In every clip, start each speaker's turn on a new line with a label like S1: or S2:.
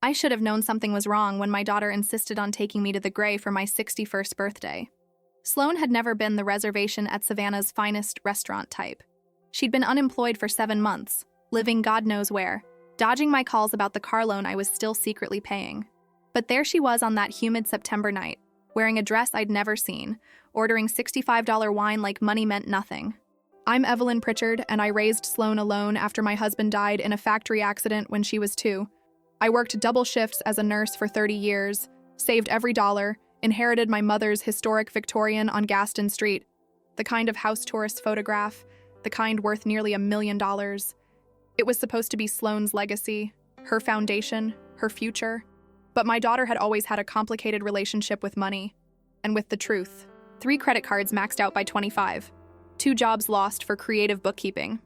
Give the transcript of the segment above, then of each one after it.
S1: I should have known something was wrong when my daughter insisted on taking me to the Grey for my 61st birthday. Sloane had never been the reservation at Savannah's finest restaurant type. She'd been unemployed for 7 months, living God knows where, dodging my calls about the car loan I was still secretly paying. But there she was on that humid September night, wearing a dress I'd never seen, ordering $65 wine like money meant nothing. I'm Evelyn Pritchard, and I raised Sloane alone after my husband died in a factory accident when she was 2. I worked double shifts as a nurse for 30 years, saved every dollar, inherited my mother's historic Victorian on Gaston Street, the kind of house tourists photograph, the kind worth nearly $1 million. It was supposed to be Sloane's legacy, her foundation, her future. But my daughter had always had a complicated relationship with money, and with the truth. 3 credit cards maxed out by 25, 2 jobs lost for creative bookkeeping,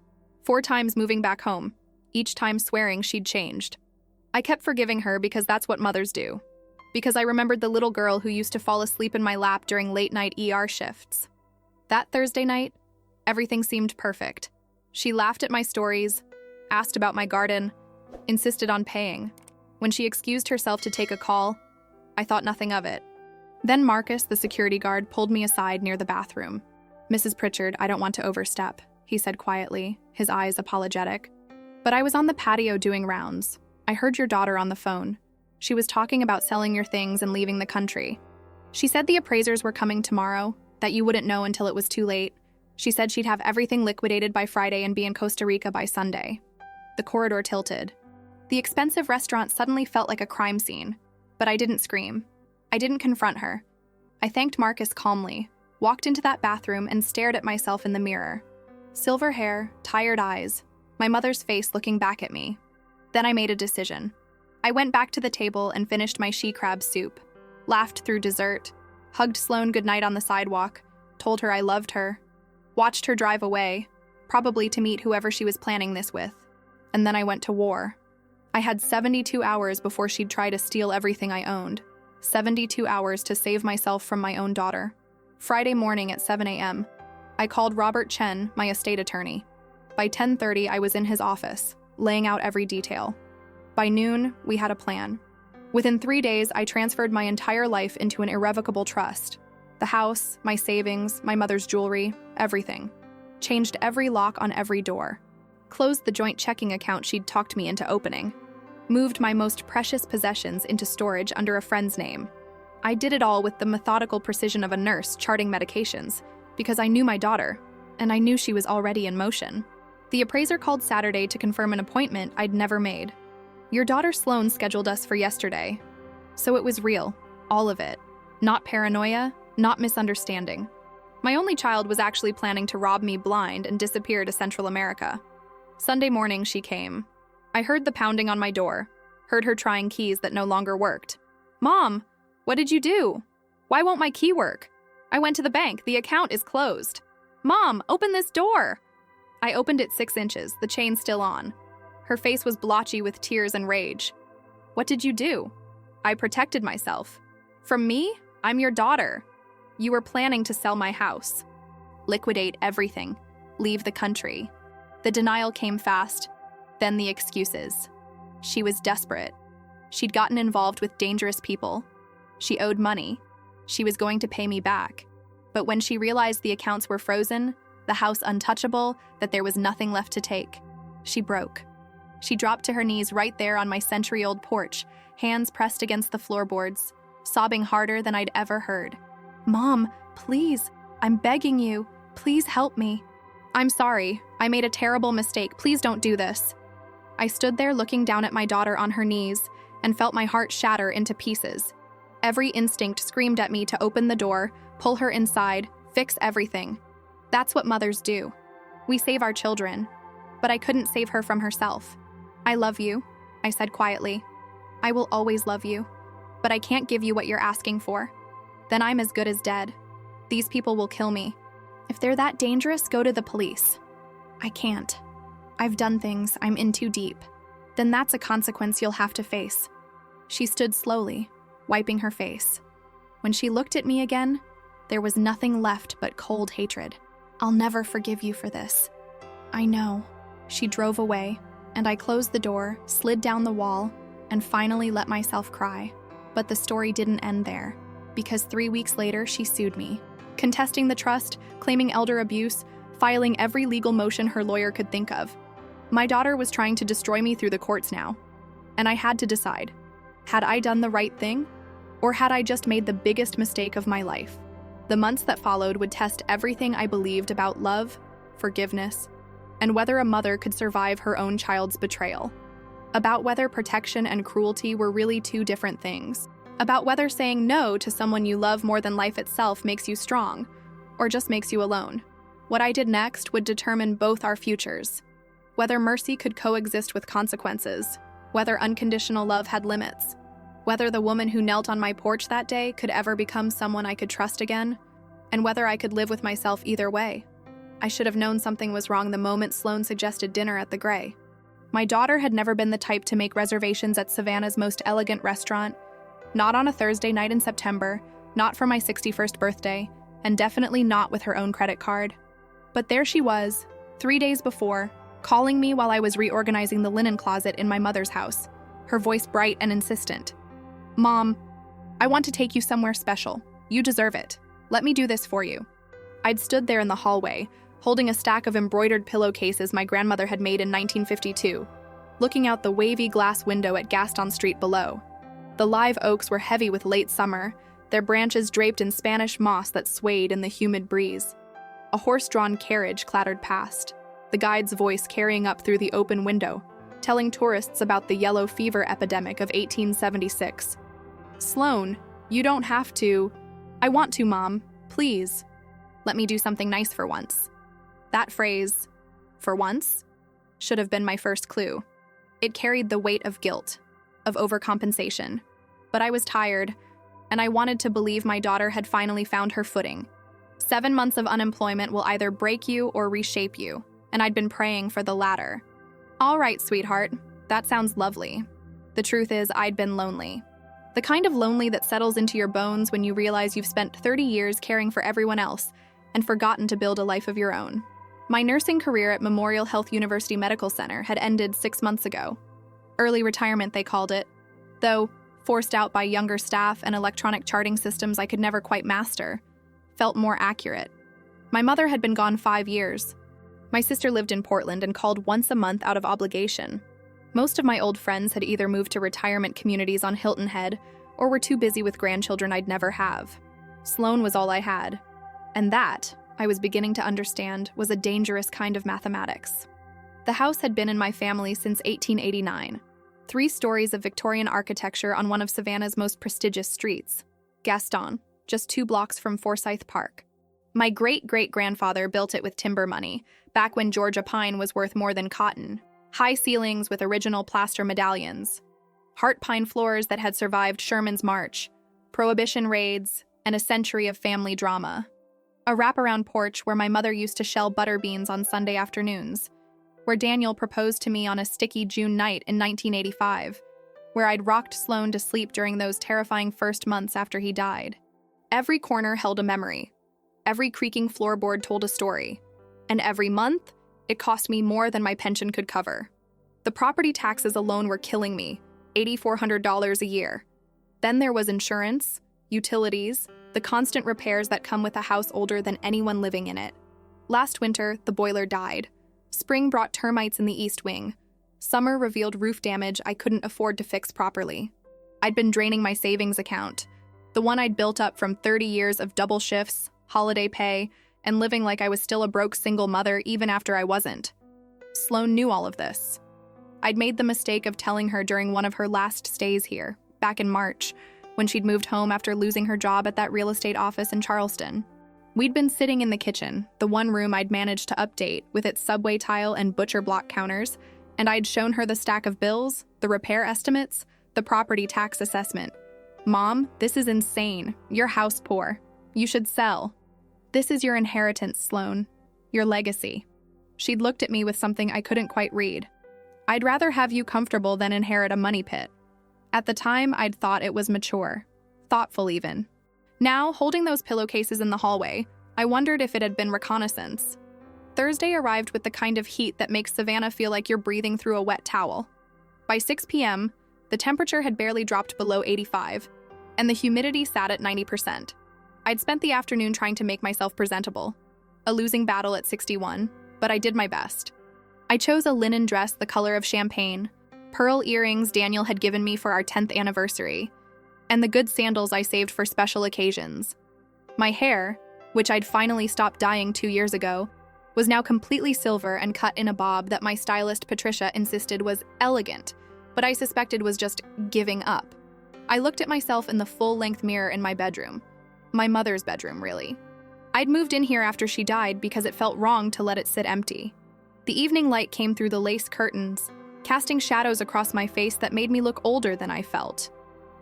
S1: 4 times moving back home, each time swearing she'd changed. I kept forgiving her because that's what mothers do. Because I remembered the little girl who used to fall asleep in my lap during late-night ER shifts. That Thursday night, everything seemed perfect. She laughed at my stories, asked about my garden, insisted on paying. When she excused herself to take a call, I thought nothing of it. Then Marcus, the security guard, pulled me aside near the bathroom. "Mrs. Pritchard, I don't want to overstep," he said quietly, his eyes apologetic. "But I was on the patio doing rounds. I heard your daughter on the phone. She was talking about selling your things and leaving the country. She said the appraisers were coming tomorrow, that you wouldn't know until it was too late. She said she'd have everything liquidated by Friday and be in Costa Rica by Sunday." The corridor tilted. The expensive restaurant suddenly felt like a crime scene, but I didn't scream. I didn't confront her. I thanked Marcus calmly, walked into that bathroom and stared at myself in the mirror. Silver hair, tired eyes, my mother's face looking back at me. Then I made a decision. I went back to the table and finished my she-crab soup, laughed through dessert, hugged Sloane goodnight on the sidewalk, told her I loved her, watched her drive away, probably to meet whoever she was planning this with. And then I went to war. I had 72 hours before she'd try to steal everything I owned. 72 hours to save myself from my own daughter. Friday morning at 7 a.m., I called Robert Chen, my estate attorney. By 10:30, I was in his office, laying out every detail. By noon, we had a plan. Within 3 days, I transferred my entire life into an irrevocable trust. The house, my savings, my mother's jewelry, everything. Changed every lock on every door. Closed the joint checking account she'd talked me into opening. Moved my most precious possessions into storage under a friend's name. I did it all with the methodical precision of a nurse charting medications, because I knew my daughter, and I knew she was already in motion. The appraiser called Saturday to confirm an appointment I'd never made. Your daughter Sloane scheduled us for yesterday. So it was real, all of it. Not paranoia, not misunderstanding. My only child was actually planning to rob me blind and disappear to Central America. Sunday morning she came. I heard the pounding on my door, heard her trying keys that no longer worked. "Mom, what did you do? Why won't my key work? I went to the bank, the account is closed. Mom, open this door." I opened it 6 inches, the chain still on. Her face was blotchy with tears and rage. "What did you do?" "I protected myself." "From me? I'm your daughter. You were planning to sell my house. Liquidate everything. Leave the country." The denial came fast, then the excuses. She was desperate. She'd gotten involved with dangerous people. She owed money. She was going to pay me back. But when she realized the accounts were frozen, the house untouchable, that there was nothing left to take, she broke. She dropped to her knees right there on my century-old porch, hands pressed against the floorboards, sobbing harder than I'd ever heard. "Mom, please, I'm begging you, please help me. I'm sorry, I made a terrible mistake, please don't do this." I stood there looking down at my daughter on her knees and felt my heart shatter into pieces. Every instinct screamed at me to open the door, pull her inside, fix everything. That's what mothers do. We save our children, but I couldn't save her from herself. "I love you," I said quietly. "I will always love you, but I can't give you what you're asking for. Then I'm as good as dead. These people will kill me. If they're that dangerous, go to the police. I can't. I've done things, I'm in too deep. Then that's a consequence you'll have to face." She stood slowly, wiping her face. When she looked at me again, there was nothing left but cold hatred. "I'll never forgive you for this." "I know." She drove away, and I closed the door, slid down the wall, and finally let myself cry. But the story didn't end there, because 3 weeks later, she sued me, contesting the trust, claiming elder abuse, filing every legal motion her lawyer could think of. My daughter was trying to destroy me through the courts now, and I had to decide. Had I done the right thing, or had I just made the biggest mistake of my life? The months that followed would test everything I believed about love, forgiveness, and whether a mother could survive her own child's betrayal. About whether protection and cruelty were really two different things. About whether saying no to someone you love more than life itself makes you strong, or just makes you alone. What I did next would determine both our futures. Whether mercy could coexist with consequences, whether unconditional love had limits, whether the woman who knelt on my porch that day could ever become someone I could trust again, and whether I could live with myself either way. I should have known something was wrong the moment Sloan suggested dinner at the Gray. My daughter had never been the type to make reservations at Savannah's most elegant restaurant, not on a Thursday night in September, not for my 61st birthday, and definitely not with her own credit card. But there she was, 3 days before, calling me while I was reorganizing the linen closet in my mother's house, her voice bright and insistent. "Mom, I want to take you somewhere special. You deserve it. Let me do this for you." I'd stood there in the hallway, holding a stack of embroidered pillowcases my grandmother had made in 1952, looking out the wavy glass window at Gaston Street below. The live oaks were heavy with late summer, their branches draped in Spanish moss that swayed in the humid breeze. A horse-drawn carriage clattered past, the guide's voice carrying up through the open window, telling tourists about the yellow fever epidemic of 1876. "Sloan, you don't have to." "I want to, Mom. Please. Let me do something nice for once." That phrase, "for once," should have been my first clue. It carried the weight of guilt, of overcompensation. But I was tired, and I wanted to believe my daughter had finally found her footing. 7 months of unemployment will either break you or reshape you, and I'd been praying for the latter. "All right, sweetheart, that sounds lovely." The truth is, I'd been lonely. The kind of lonely that settles into your bones when you realize you've spent 30 years caring for everyone else and forgotten to build a life of your own. My nursing career at Memorial Health University Medical Center had ended 6 months ago. Early retirement, they called it, though forced out by younger staff and electronic charting systems I could never quite master, felt more accurate. My mother had been gone 5 years. My sister lived in Portland and called once a month out of obligation. Most of my old friends had either moved to retirement communities on Hilton Head or were too busy with grandchildren I'd never have. Sloan was all I had, and that, I was beginning to understand, was a dangerous kind of mathematics. The house had been in my family since 1889. 3 stories of Victorian architecture on one of Savannah's most prestigious streets, Gaston, just 2 blocks from Forsyth Park. My great-great-grandfather built it with timber money, back when Georgia pine was worth more than cotton. High ceilings with original plaster medallions, heart pine floors that had survived Sherman's March, Prohibition raids, and a century of family drama. A wraparound porch where my mother used to shell butter beans on Sunday afternoons, where Daniel proposed to me on a sticky June night in 1985, where I'd rocked Sloan to sleep during those terrifying first months after he died. Every corner held a memory. Every creaking floorboard told a story. And every month, it cost me more than my pension could cover. The property taxes alone were killing me, $8,400 a year. Then there was insurance, utilities, the constant repairs that come with a house older than anyone living in it. Last winter, the boiler died. Spring brought termites in the east wing. Summer revealed roof damage I couldn't afford to fix properly. I'd been draining my savings account, the one I'd built up from 30 years of double shifts, holiday pay, and living like I was still a broke single mother even after I wasn't. Sloan knew all of this. I'd made the mistake of telling her during one of her last stays here, back in March, when she'd moved home after losing her job at that real estate office in Charleston. We'd been sitting in the kitchen, the one room I'd managed to update with its subway tile and butcher block counters, and I'd shown her the stack of bills, the repair estimates, the property tax assessment. "Mom, this is insane. You're house poor. You should sell. This is your inheritance, Sloan. Your legacy." She'd looked at me with something I couldn't quite read. "I'd rather have you comfortable than inherit a money pit." At the time, I'd thought it was mature. Thoughtful, even. Now, holding those pillowcases in the hallway, I wondered if it had been reconnaissance. Thursday arrived with the kind of heat that makes Savannah feel like you're breathing through a wet towel. By 6 p.m., The temperature had barely dropped below 85, and the humidity sat at 90%. I'd spent the afternoon trying to make myself presentable. A losing battle at 61, but I did my best. I chose a linen dress the color of champagne, pearl earrings Daniel had given me for our 10th anniversary, and the good sandals I saved for special occasions. My hair, which I'd finally stopped dyeing 2 years ago, was now completely silver and cut in a bob that my stylist Patricia insisted was elegant, but I suspected was just giving up. I looked at myself in the full-length mirror in my bedroom. My mother's bedroom, really. I'd moved in here after she died because it felt wrong to let it sit empty. The evening light came through the lace curtains, casting shadows across my face that made me look older than I felt.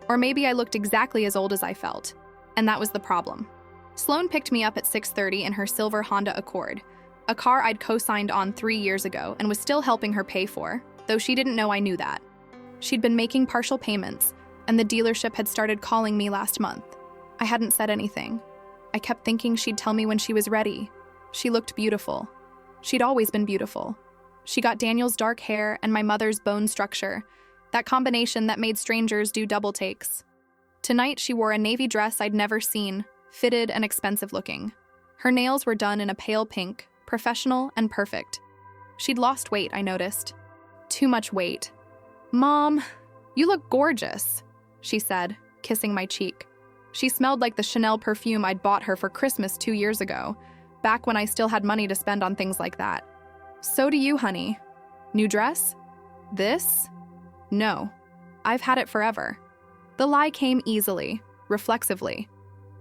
S1: Or maybe I looked exactly as old as I felt, and that was the problem. Sloane picked me up at 6:30 in her silver Honda Accord, a car I'd co-signed on 3 years ago and was still helping her pay for, though she didn't know I knew that. She'd been making partial payments, and the dealership had started calling me last month. I hadn't said anything. I kept thinking she'd tell me when she was ready. She looked beautiful. She'd always been beautiful. She got Daniel's dark hair and my mother's bone structure, that combination that made strangers do double takes. Tonight, she wore a navy dress I'd never seen, fitted and expensive looking. Her nails were done in a pale pink, professional and perfect. She'd lost weight, I noticed. Too much weight. "Mom, you look gorgeous," she said, kissing my cheek. She smelled like the Chanel perfume I'd bought her for Christmas 2 years ago, back when I still had money to spend on things like that. "So do you, honey. New dress? This? No. I've had it forever." The lie came easily, reflexively.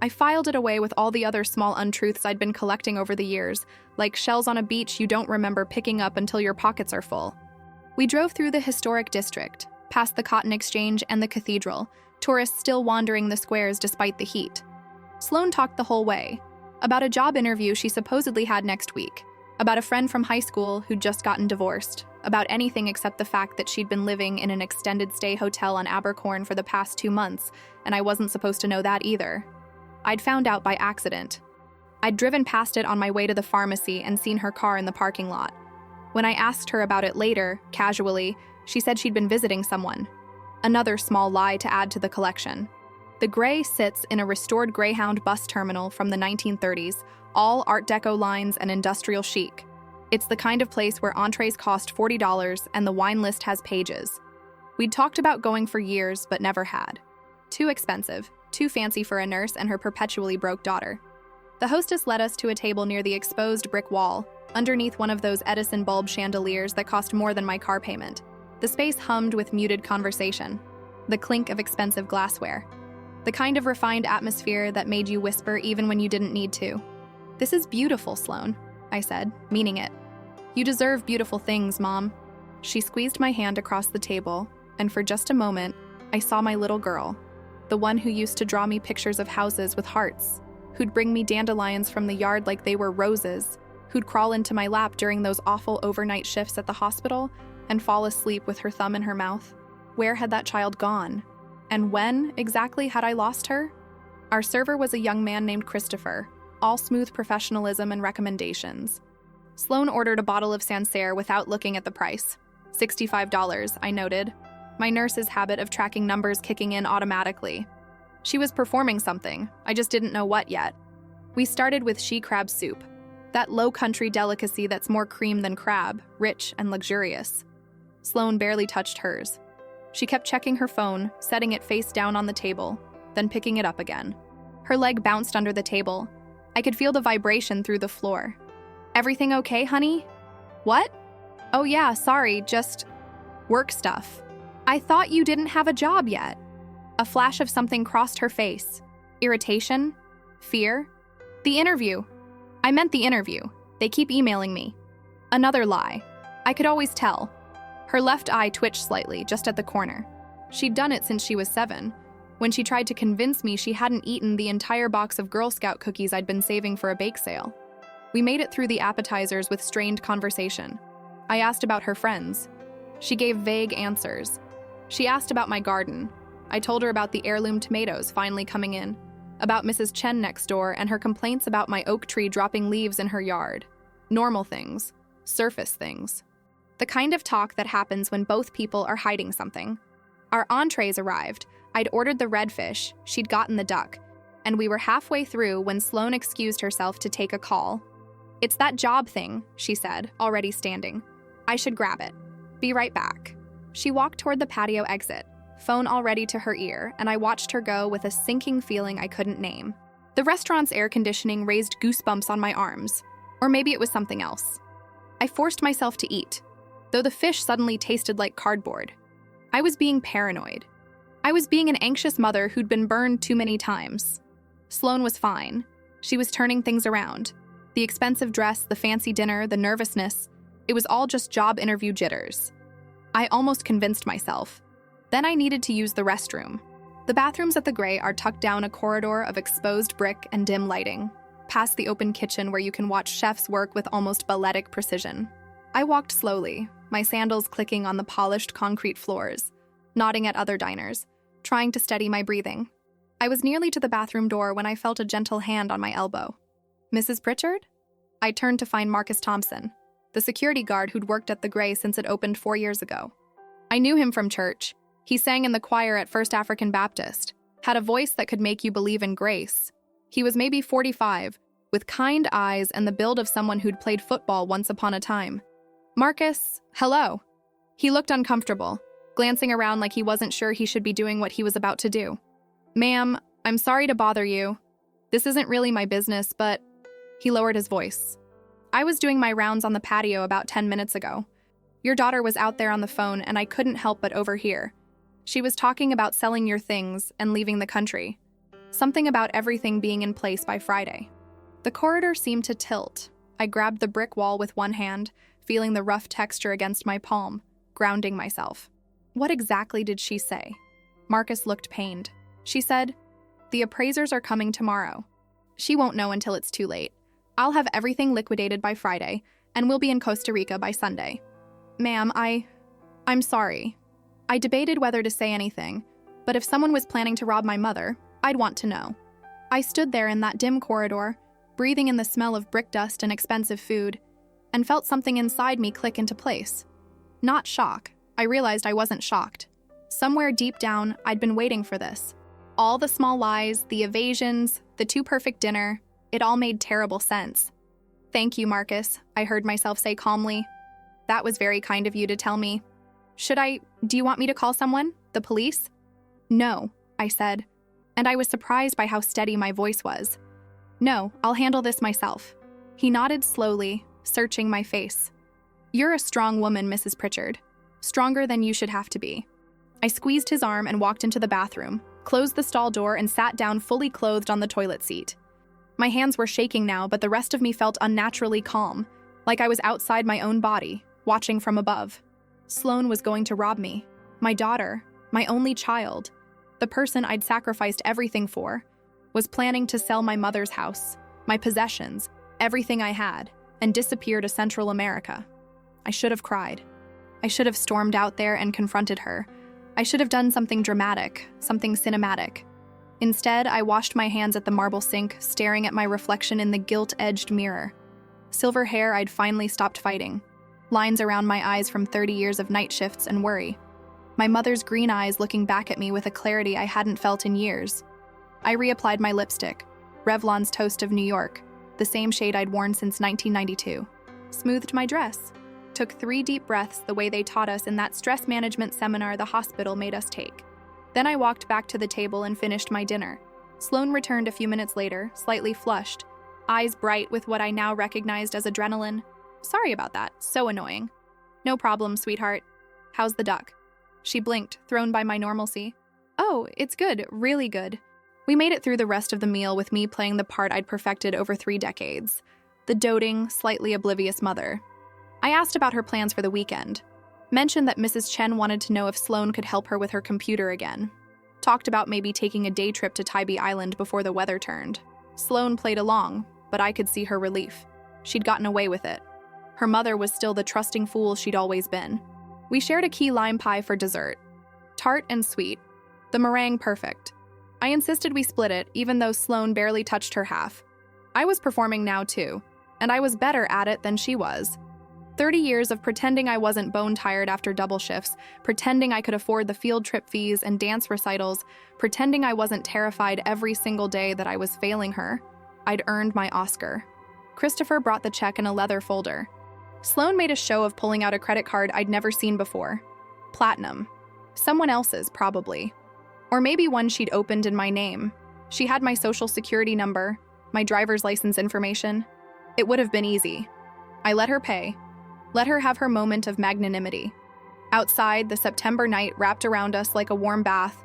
S1: I filed it away with all the other small untruths I'd been collecting over the years, like shells on a beach you don't remember picking up until your pockets are full. We drove through the historic district, past the Cotton Exchange and the cathedral, tourists still wandering the squares despite the heat. Sloane talked the whole way, about a job interview she supposedly had next week, about a friend from high school who'd just gotten divorced, about anything except the fact that she'd been living in an extended stay hotel on Abercorn for the past 2 months, and I wasn't supposed to know that either. I'd found out by accident. I'd driven past it on my way to the pharmacy and seen her car in the parking lot. When I asked her about it later, casually, she said she'd been visiting someone. Another small lie to add to the collection. The Grey sits in a restored Greyhound bus terminal from the 1930s, all Art Deco lines and industrial chic. It's the kind of place where entrees cost $40 and the wine list has pages. We'd talked about going for years, but never had. Too expensive, too fancy for a nurse and her perpetually broke daughter. The hostess led us to a table near the exposed brick wall, underneath one of those Edison bulb chandeliers that cost more than my car payment. The space hummed with muted conversation, the clink of expensive glassware, the kind of refined atmosphere that made you whisper even when you didn't need to. "This is beautiful, Sloane," I said, meaning it. "You deserve beautiful things, Mom." She squeezed my hand across the table, and for just a moment, I saw my little girl, the one who used to draw me pictures of houses with hearts, who'd bring me dandelions from the yard like they were roses, who'd crawl into my lap during those awful overnight shifts at the hospital and fall asleep with her thumb in her mouth. Where had that child gone? And when, exactly, had I lost her? Our server was a young man named Christopher, all smooth professionalism and recommendations. Sloane ordered a bottle of Sancerre without looking at the price. $65, I noted, my nurse's habit of tracking numbers kicking in automatically. She was performing something, I just didn't know what yet. We started with she-crab soup, that low-country delicacy that's more cream than crab, rich and luxurious. Sloane barely touched hers. She kept checking her phone, setting it face down on the table, then picking it up again. Her leg bounced under the table. I could feel the vibration through the floor. "Everything okay, honey?" "What?" "Oh yeah, sorry, just work stuff." "I thought you didn't have a job yet." A flash of something crossed her face. Irritation? Fear? "The interview." "I meant the interview. They keep emailing me." Another lie. I could always tell. Her left eye twitched slightly, just at the corner. She'd done it since she was 7, when she tried to convince me she hadn't eaten the entire box of Girl Scout cookies I'd been saving for a bake sale. We made it through the appetizers with strained conversation. I asked about her friends. She gave vague answers. She asked about my garden. I told her about the heirloom tomatoes finally coming in, about Mrs. Chen next door and her complaints about my oak tree dropping leaves in her yard. Normal things. Surface things. The kind of talk that happens when both people are hiding something. Our entrees arrived. I'd ordered the redfish, she'd gotten the duck, and we were halfway through when Sloane excused herself to take a call. "It's that job thing," she said, already standing. "I should grab it. Be right back." She walked toward the patio exit, phone already to her ear, and I watched her go with a sinking feeling I couldn't name. The restaurant's air conditioning raised goosebumps on my arms, or maybe it was something else. I forced myself to eat, though the fish suddenly tasted like cardboard. I was being paranoid. I was being an anxious mother who'd been burned too many times. Sloane was fine. She was turning things around. The expensive dress, the fancy dinner, the nervousness, it was all just job interview jitters. I almost convinced myself. Then I needed to use the restroom. The bathrooms at the Grey are tucked down a corridor of exposed brick and dim lighting, past the open kitchen where you can watch chefs work with almost balletic precision. I walked slowly, my sandals clicking on the polished concrete floors, nodding at other diners, trying to steady my breathing. I was nearly to the bathroom door when I felt a gentle hand on my elbow. "Mrs. Pritchard?" I turned to find Marcus Thompson, the security guard who'd worked at the Grey since it opened 4 years ago. I knew him from church. He sang in the choir at First African Baptist, had a voice that could make you believe in grace. He was maybe 45, with kind eyes and the build of someone who'd played football once upon a time. "Marcus, hello." He looked uncomfortable, glancing around like he wasn't sure he should be doing what he was about to do. "Ma'am, I'm sorry to bother you. This isn't really my business, but..." He lowered his voice. "I was doing my rounds on the patio about 10 minutes ago. Your daughter was out there on the phone and I couldn't help but overhear. She was talking about selling your things and leaving the country. Something about everything being in place by Friday." The corridor seemed to tilt. I grabbed the brick wall with one hand, feeling the rough texture against my palm, grounding myself. What exactly did she say? Marcus looked pained. She said, "The appraisers are coming tomorrow. She won't know until it's too late. I'll have everything liquidated by Friday, and we'll be in Costa Rica by Sunday." "Ma'am, I'm sorry." I debated whether to say anything, but if someone was planning to rob my mother, I'd want to know. I stood there in that dim corridor, breathing in the smell of brick dust and expensive food, and felt something inside me click into place. Not shock. I realized I wasn't shocked. Somewhere deep down, I'd been waiting for this. All the small lies, the evasions, the too perfect dinner, it all made terrible sense. "Thank you, Marcus," I heard myself say calmly. "That was very kind of you to tell me. Do you want me to call someone? The police?" "No," I said, and I was surprised by how steady my voice was. "No, I'll handle this myself." He nodded slowly, searching my face. "You're a strong woman, Mrs. Pritchard. Stronger than you should have to be." I squeezed his arm and walked into the bathroom, closed the stall door, and sat down fully clothed on the toilet seat. My hands were shaking now, but the rest of me felt unnaturally calm, like I was outside my own body, watching from above. Sloane was going to rob me. My daughter, my only child, the person I'd sacrificed everything for, was planning to sell my mother's house, my possessions, everything I had, and disappear to Central America. I should have cried. I should have stormed out there and confronted her. I should have done something dramatic, something cinematic. Instead, I washed my hands at the marble sink, staring at my reflection in the gilt-edged mirror. Silver hair I'd finally stopped fighting. Lines around my eyes from 30 years of night shifts and worry. My mother's green eyes looking back at me with a clarity I hadn't felt in years. I reapplied my lipstick, Revlon's Toast of New York, the same shade I'd worn since 1992. Smoothed my dress. Took 3 deep breaths the way they taught us in that stress management seminar the hospital made us take. Then I walked back to the table and finished my dinner. Sloane returned a few minutes later, slightly flushed, eyes bright with what I now recognized as adrenaline. "Sorry about that, so annoying." "No problem, sweetheart. How's the duck?" She blinked, thrown by my normalcy. "Oh, it's good, really good." We made it through the rest of the meal with me playing the part I'd perfected over 3 decades, the doting, slightly oblivious mother. I asked about her plans for the weekend. Mentioned that Mrs. Chen wanted to know if Sloane could help her with her computer again. Talked about maybe taking a day trip to Tybee Island before the weather turned. Sloane played along, but I could see her relief. She'd gotten away with it. Her mother was still the trusting fool she'd always been. We shared a key lime pie for dessert. Tart and sweet. The meringue perfect. I insisted we split it, even though Sloane barely touched her half. I was performing now, too, and I was better at it than she was. 30 years of pretending I wasn't bone-tired after double shifts, pretending I could afford the field trip fees and dance recitals, pretending I wasn't terrified every single day that I was failing her. I'd earned my Oscar. Christopher brought the check in a leather folder. Sloan made a show of pulling out a credit card I'd never seen before. Platinum. Someone else's, probably. Or maybe one she'd opened in my name. She had my social security number, my driver's license information. It would have been easy. I let her pay. Let her have her moment of magnanimity. Outside, the September night wrapped around us like a warm bath.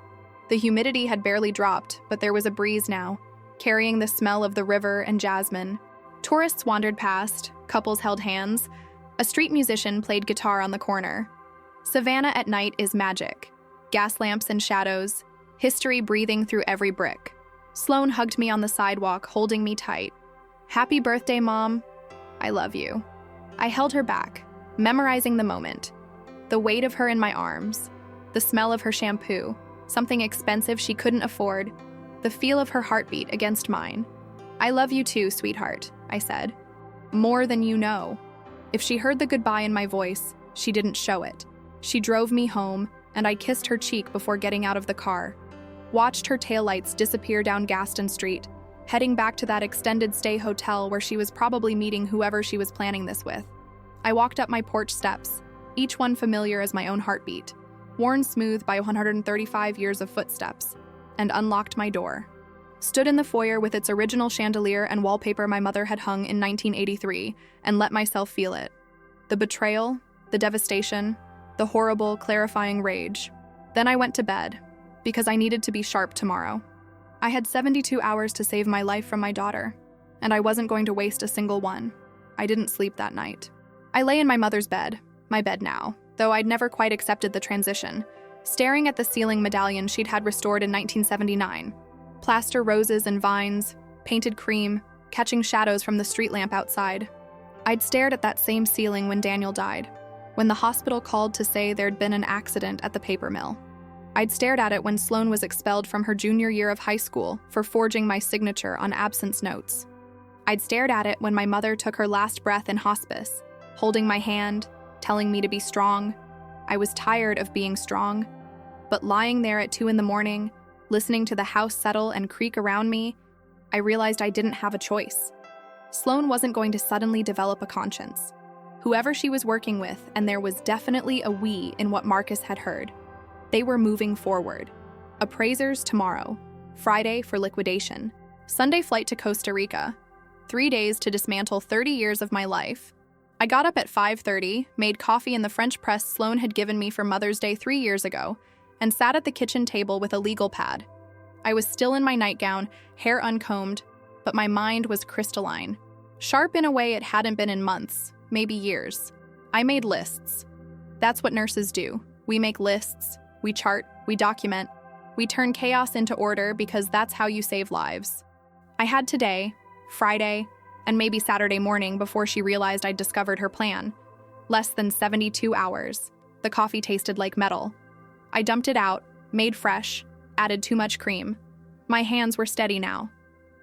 S1: The humidity had barely dropped, but there was a breeze now, carrying the smell of the river and jasmine. Tourists wandered past, couples held hands. A street musician played guitar on the corner. Savannah at night is magic. Gas lamps and shadows, history breathing through every brick. Sloan hugged me on the sidewalk, holding me tight. "Happy birthday, Mom. I love you." I held her back, memorizing the moment. The weight of her in my arms, the smell of her shampoo, something expensive she couldn't afford, the feel of her heartbeat against mine. "I love you too, sweetheart," I said. "More than you know." If she heard the goodbye in my voice, she didn't show it. She drove me home, and I kissed her cheek before getting out of the car. Watched her taillights disappear down Gaston Street, heading back to that extended stay hotel where she was probably meeting whoever she was planning this with. I walked up my porch steps, each one familiar as my own heartbeat, worn smooth by 135 years of footsteps, and unlocked my door. Stood in the foyer with its original chandelier and wallpaper my mother had hung in 1983, and let myself feel it. The betrayal, the devastation, the horrible, clarifying rage. Then I went to bed, because I needed to be sharp tomorrow. I had 72 hours to save my life from my daughter, and I wasn't going to waste a single one. I didn't sleep that night. I lay in my mother's bed, my bed now, though I'd never quite accepted the transition, staring at the ceiling medallion she'd had restored in 1979. Plaster roses and vines, painted cream, catching shadows from the street lamp outside. I'd stared at that same ceiling when Daniel died, when the hospital called to say there'd been an accident at the paper mill. I'd stared at it when Sloan was expelled from her junior year of high school for forging my signature on absence notes. I'd stared at it when my mother took her last breath in hospice, holding my hand, telling me to be strong. I was tired of being strong, but lying there at 2 a.m, listening to the house settle and creak around me, I realized I didn't have a choice. Sloan wasn't going to suddenly develop a conscience. Whoever she was working with, and there was definitely a we in what Marcus had heard. They were moving forward. Appraisers tomorrow. Friday for liquidation. Sunday flight to Costa Rica. 3 days to dismantle 30 years of my life. I got up at 5:30, made coffee in the French press Sloan had given me for Mother's Day 3 years ago, and sat at the kitchen table with a legal pad. I was still in my nightgown, hair uncombed, but my mind was crystalline. Sharp in a way it hadn't been in months, maybe years. I made lists. That's what nurses do. We make lists. We chart, we document, we turn chaos into order because that's how you save lives. I had today, Friday, and maybe Saturday morning before she realized I'd discovered her plan. Less than 72 hours. The coffee tasted like metal. I dumped it out, made fresh, added too much cream. My hands were steady now.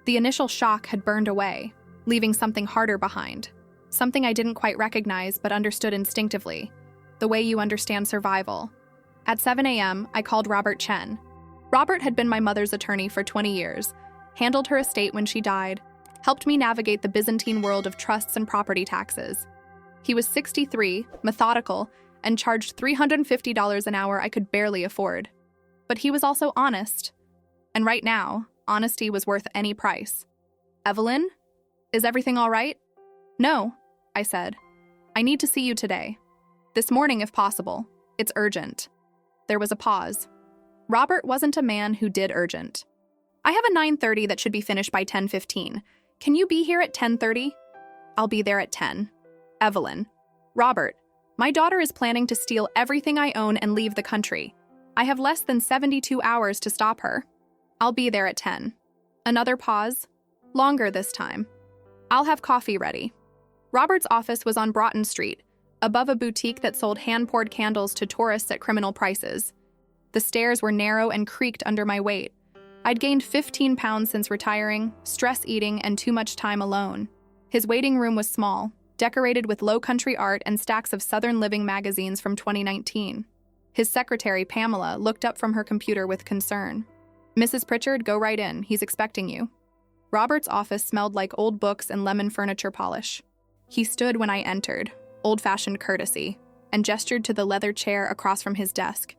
S1: The initial shock had burned away, leaving something harder behind. Something I didn't quite recognize but understood instinctively. The way you understand survival. At 7 a.m., I called Robert Chen. Robert had been my mother's attorney for 20 years, handled her estate when she died, helped me navigate the Byzantine world of trusts and property taxes. He was 63, methodical, and charged $350 an hour I could barely afford. But he was also honest. And right now, honesty was worth any price. "Evelyn, is everything all right?" "No," I said. "I need to see you today. This morning if possible. It's urgent." There was a pause. Robert wasn't a man who did urgent. "I have a 9:30 that should be finished by 10:15. Can you be here at 10:30? "I'll be there at 10. "Evelyn." "Robert, my daughter is planning to steal everything I own and leave the country. I have less than 72 hours to stop her. "I'll be there at 10. Another pause. Longer this time. "I'll have coffee ready." Robert's office was on Broughton Street, above a boutique that sold hand-poured candles to tourists at criminal prices. The stairs were narrow and creaked under my weight. I'd gained 15 pounds since retiring, stress eating, and too much time alone. His waiting room was small, decorated with Low Country art and stacks of Southern Living magazines from 2019. His secretary, Pamela, looked up from her computer with concern. "Mrs. Pritchard, go right in. He's expecting you." Robert's office smelled like old books and lemon furniture polish. He stood when I entered, old-fashioned courtesy, and gestured to the leather chair across from his desk.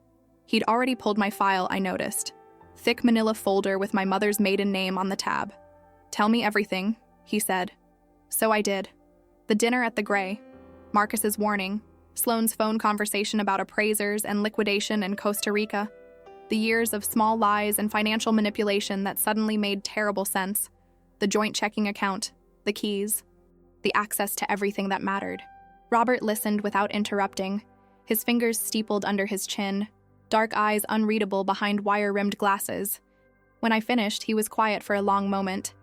S1: He'd already pulled my file, I noticed. Thick manila folder with my mother's maiden name on the tab. "Tell me everything," he said. So I did. The dinner at the Gray, Marcus's warning, Sloane's phone conversation about appraisers and liquidation in Costa Rica, the years of small lies and financial manipulation that suddenly made terrible sense, the joint checking account, the keys, the access to everything that mattered. Robert listened without interrupting, his fingers steepled under his chin, dark eyes unreadable behind wire-rimmed glasses. When I finished, he was quiet for a long moment.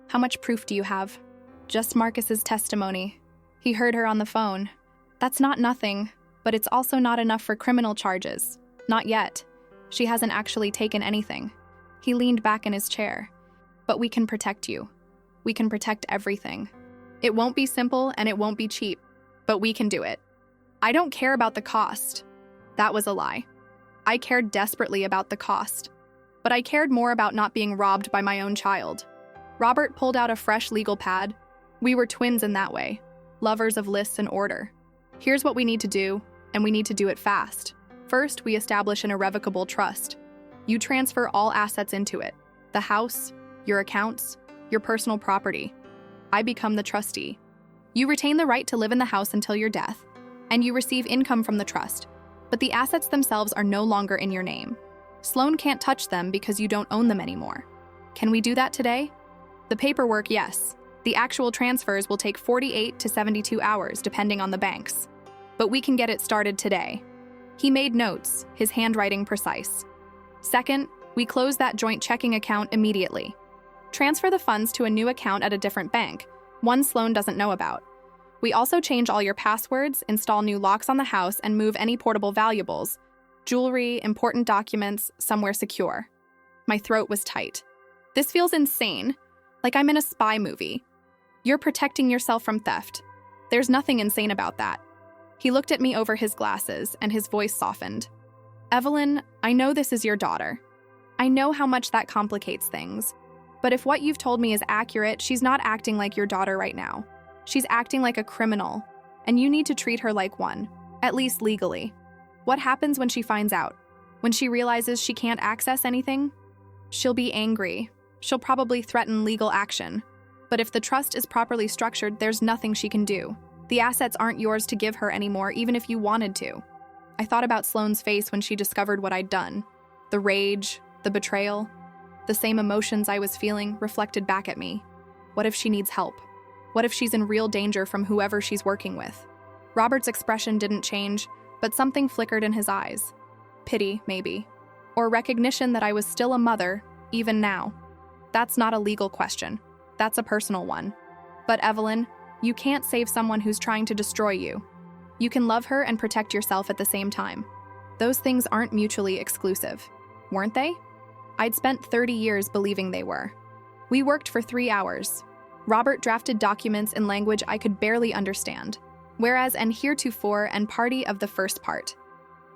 S1: "How much proof do you have?" "Just Marcus's testimony. He heard her on the phone." "That's not nothing, but it's also not enough for criminal charges. Not yet. She hasn't actually taken anything." He leaned back in his chair. "But we can protect you. We can protect everything. It won't be simple and it won't be cheap, but we can do it. I don't care about the cost." That was a lie. I cared desperately about the cost, but I cared more about not being robbed by my own child. Robert pulled out a fresh legal pad. We were twins in that way, lovers of lists and order. "Here's what we need to do, and we need to do it fast. First, we establish an irrevocable trust. You transfer all assets into it, the house, your accounts, your personal property. I become the trustee. You retain the right to live in the house until your death, and you receive income from the trust, but the assets themselves are no longer in your name. Sloane can't touch them because you don't own them anymore. Can we do that today?" The paperwork, yes. The actual transfers will take 48 to 72 hours, depending on the banks. But we can get it started today. He made notes, his handwriting precise. "Second, we close that joint checking account immediately. Transfer the funds to a new account at a different bank, one Sloane doesn't know about. We also change all your passwords, install new locks on the house, and move any portable valuables, jewelry, important documents, somewhere secure." My throat was tight. "This feels insane, like I'm in a spy movie. You're protecting yourself from theft. There's nothing insane about that." He looked at me over his glasses, and his voice softened. "Evelyn, I know this is your daughter. I know how much that complicates things. But if what you've told me is accurate, she's not acting like your daughter right now. She's acting like a criminal, and you need to treat her like one, at least legally. What happens when she finds out? When she realizes she can't access anything? She'll be angry. She'll probably threaten legal action. But if the trust is properly structured, there's nothing she can do. The assets aren't yours to give her anymore, even if you wanted to." I thought about Sloane's face when she discovered what I'd done. The rage, the betrayal, the same emotions I was feeling reflected back at me. What if she needs help? What if she's in real danger from whoever she's working with? Robert's expression didn't change, but something flickered in his eyes. Pity, maybe. Or recognition that I was still a mother, even now. That's not a legal question. That's a personal one. But Evelyn, you can't save someone who's trying to destroy you. You can love her and protect yourself at the same time. Those things aren't mutually exclusive. Weren't they? I'd spent 30 years believing they were. We worked for 3 hours. Robert drafted documents in language I could barely understand, whereas and heretofore and party of the first part.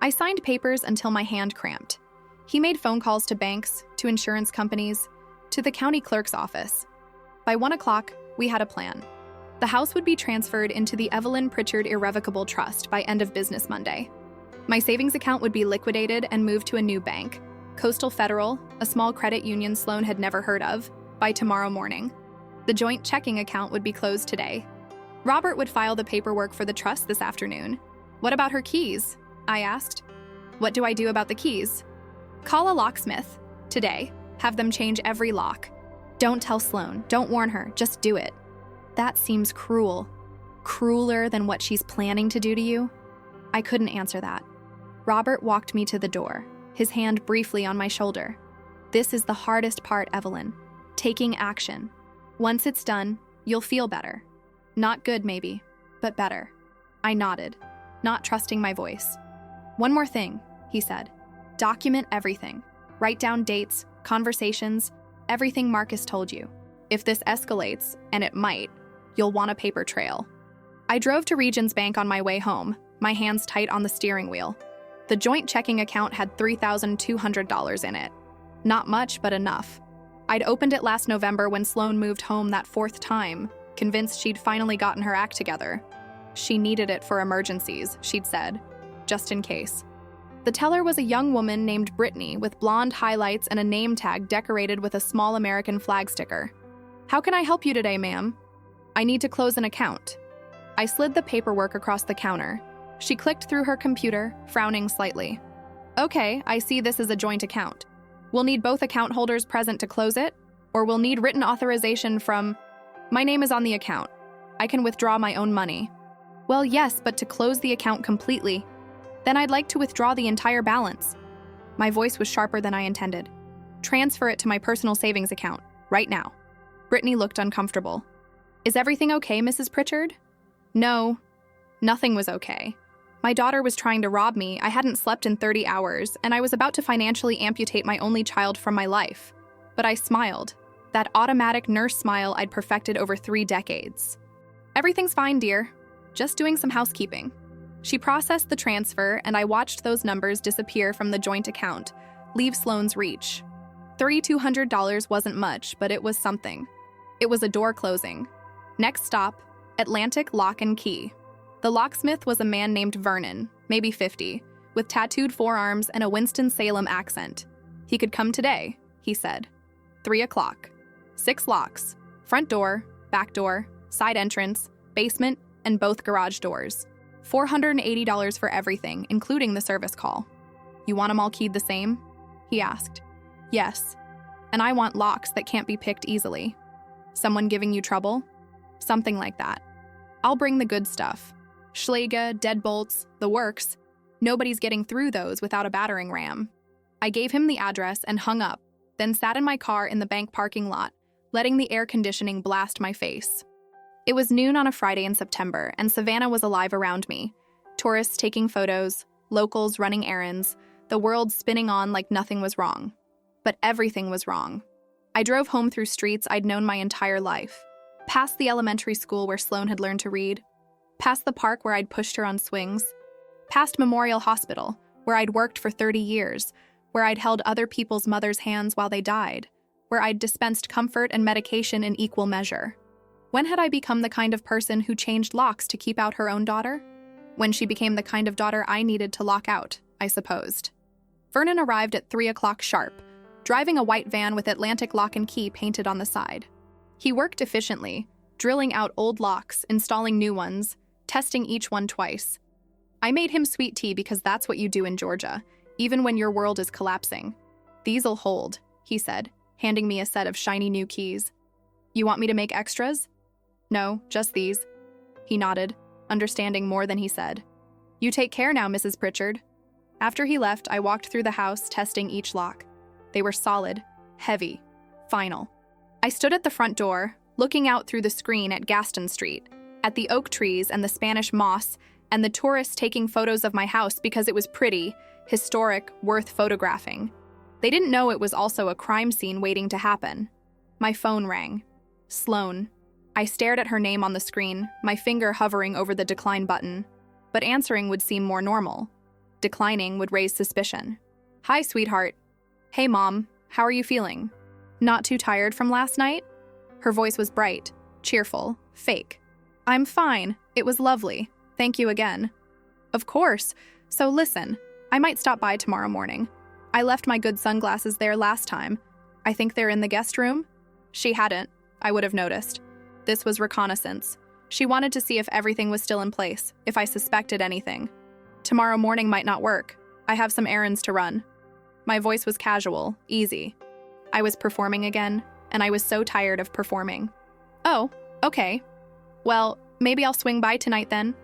S1: I signed papers until my hand cramped. He made phone calls to banks, to insurance companies, to the county clerk's office. By 1 o'clock, we had a plan. The house would be transferred into the Evelyn Pritchard Irrevocable Trust by end of business Monday. My savings account would be liquidated and moved to a new bank, Coastal Federal, a small credit union Sloane had never heard of, by tomorrow morning. The joint checking account would be closed today. Robert would file the paperwork for the trust this afternoon. "What about her keys?" I asked. "What do I do about the keys?" "Call a locksmith. Today. Have them change every lock. Don't tell Sloane. Don't warn her. Just do it." That seems cruel. Crueler than what she's planning to do to you? I couldn't answer that. Robert walked me to the door, his hand briefly on my shoulder. "This is the hardest part, Evelyn. Taking action. Once it's done, you'll feel better. Not good, maybe, but better." I nodded, not trusting my voice. "One more thing," he said. "Document everything. Write down dates, conversations, everything Marcus told you. If this escalates, and it might, you'll want a paper trail." I drove to Regions Bank on my way home, my hands tight on the steering wheel. The joint checking account had $3,200 in it. Not much, but enough. I'd opened it last November when Sloane moved home that fourth time, convinced she'd finally gotten her act together. She needed it for emergencies, she'd said, just in case. The teller was a young woman named Brittany with blonde highlights and a name tag decorated with a small American flag sticker. "How can I help you today, ma'am?" "I need to close an account." I slid the paperwork across the counter. She clicked through her computer, frowning slightly. "Okay, I see this is a joint account. We'll need both account holders present to close it, or we'll need written authorization from... My name is on the account. I can withdraw my own money." "Well, yes, but to close the account completely. Then I'd like to withdraw the entire balance." My voice was sharper than I intended. "Transfer it to my personal savings account, right now." Brittany looked uncomfortable. "Is everything okay, Mrs. Pritchard?" No, nothing was okay. My daughter was trying to rob me, I hadn't slept in 30 hours, and I was about to financially amputate my only child from my life. But I smiled, that automatic nurse smile I'd perfected over 3 decades. "Everything's fine, dear. Just doing some housekeeping." She processed the transfer, and I watched those numbers disappear from the joint account, leave Sloane's reach. $3,200 wasn't much, but it was something. It was a door closing. Next stop, Atlantic Lock and Key. The locksmith was a man named Vernon, maybe 50, with tattooed forearms and a Winston-Salem accent. He could come today, he said. 3 o'clock. 6 locks. Front door, back door, side entrance, basement, and both garage doors. $480 for everything, including the service call. "You want them all keyed the same?" he asked. "Yes. And I want locks that can't be picked easily." "Someone giving you trouble?" "Something like that." "I'll bring the good stuff. Schläge, deadbolts, the works. Nobody's getting through those without a battering ram." I gave him the address and hung up, then sat in my car in the bank parking lot, letting the air conditioning blast my face. It was noon on a Friday in September, and Savannah was alive around me. Tourists taking photos, locals running errands, the world spinning on like nothing was wrong. But everything was wrong. I drove home through streets I'd known my entire life. Past the elementary school where Sloane had learned to read. Past the park where I'd pushed her on swings. Past Memorial Hospital, where I'd worked for 30 years, where I'd held other people's mothers' hands while they died, where I'd dispensed comfort and medication in equal measure. When had I become the kind of person who changed locks to keep out her own daughter? When she became the kind of daughter I needed to lock out, I supposed. Vernon arrived at 3 o'clock sharp, driving a white van with Atlantic Lock and Key painted on the side. He worked efficiently, drilling out old locks, installing new ones, testing each one twice. I made him sweet tea because that's what you do in Georgia, even when your world is collapsing. "These'll hold," he said, handing me a set of shiny new keys. "You want me to make extras?" "No, just these." He nodded, understanding more than he said. "You take care now, Mrs. Pritchard." After he left, I walked through the house, testing each lock. They were solid, heavy, final. I stood at the front door, looking out through the screen at Gaston Street, at the oak trees and the Spanish moss, and the tourists taking photos of my house because it was pretty, historic, worth photographing. They didn't know it was also a crime scene waiting to happen. My phone rang. Sloane. I stared at her name on the screen, my finger hovering over the decline button. But answering would seem more normal. Declining would raise suspicion. "Hi, sweetheart." "Hey, Mom. How are you feeling? Not too tired from last night?" Her voice was bright, cheerful, fake. "I'm fine. It was lovely. Thank you again." "Of course. So listen, I might stop by tomorrow morning. I left my good sunglasses there last time. I think they're in the guest room." She hadn't. I would have noticed. This was reconnaissance. She wanted to see if everything was still in place, if I suspected anything. "Tomorrow morning might not work. I have some errands to run." My voice was casual, easy. I was performing again, and I was so tired of performing. "Oh, okay. Well, maybe I'll swing by tonight then.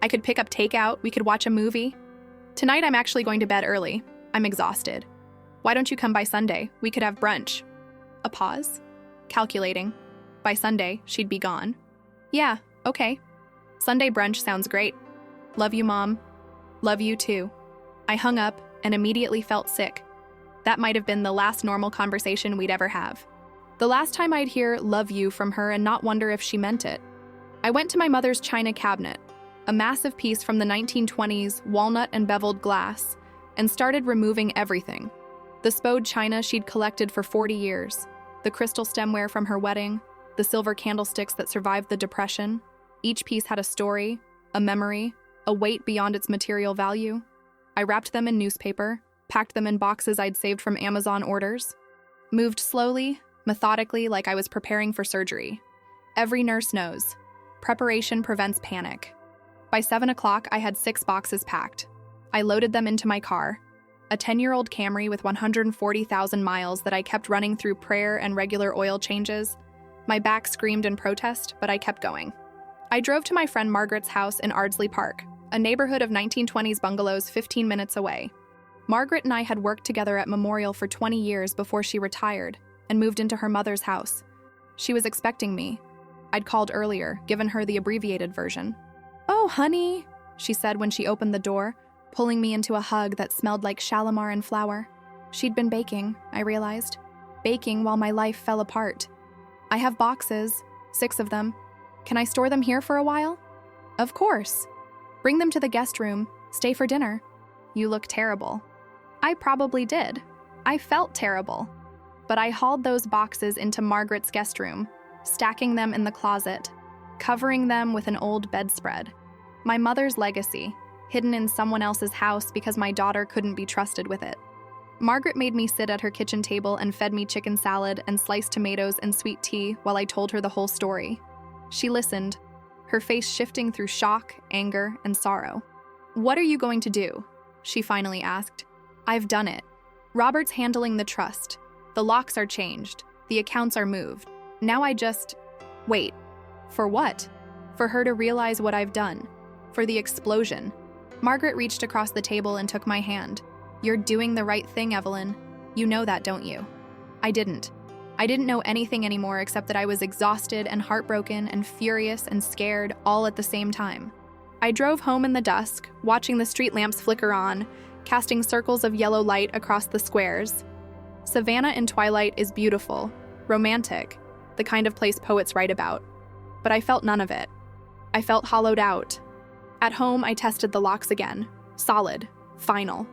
S1: I could pick up takeout, we could watch a movie. Tonight I'm actually going to bed early. I'm exhausted. Why don't you come by Sunday? We could have brunch." A pause. Calculating. By Sunday, she'd be gone. "Yeah, okay. Sunday brunch sounds great. Love you, Mom." "Love you too." I hung up and immediately felt sick. That might have been the last normal conversation we'd ever have. The last time I'd hear "love you" from her and not wonder if she meant it. I went to my mother's china cabinet, a massive piece from the 1920s, walnut and beveled glass, and started removing everything. The Spode china she'd collected for 40 years, the crystal stemware from her wedding, the silver candlesticks that survived the Depression. Each piece had a story, a memory, a weight beyond its material value. I wrapped them in newspaper, packed them in boxes I'd saved from Amazon orders, moved slowly, methodically, like I was preparing for surgery. Every nurse knows, preparation prevents panic. By 7 o'clock, I had 6 boxes packed. I loaded them into my car, a 10-year-old Camry with 140,000 miles that I kept running through prayer and regular oil changes. My back screamed in protest, but I kept going. I drove to my friend Margaret's house in Ardsley Park, a neighborhood of 1920s bungalows 15 minutes away. Margaret and I had worked together at Memorial for 20 years before she retired and moved into her mother's house. She was expecting me. I'd called earlier, given her the abbreviated version. "Oh, honey," she said when she opened the door, pulling me into a hug that smelled like Shalimar and flour. She'd been baking, I realized. Baking while my life fell apart. "I have boxes, 6 of them. Can I store them here for a while?" "Of course. Bring them to the guest room. Stay for dinner." "You look terrible." I probably did. I felt terrible. But I hauled those boxes into Margaret's guest room, stacking them in the closet, covering them with an old bedspread. My mother's legacy, hidden in someone else's house because my daughter couldn't be trusted with it. Margaret made me sit at her kitchen table and fed me chicken salad and sliced tomatoes and sweet tea while I told her the whole story. She listened, her face shifting through shock, anger, and sorrow. "What are you going to do?" she finally asked. "I've done it. Robert's handling the trust. The locks are changed. The accounts are moved. Now I just... Wait. For what? For her to realize what I've done. For the explosion." Margaret reached across the table and took my hand. "You're doing the right thing, Evelyn. You know that, don't you?" I didn't. I didn't know anything anymore except that I was exhausted and heartbroken and furious and scared all at the same time. I drove home in the dusk, watching the street lamps flicker on, casting circles of yellow light across the squares. Savannah in twilight is beautiful, romantic, the kind of place poets write about. But I felt none of it. I felt hollowed out. At home, I tested the locks again. Solid. Final.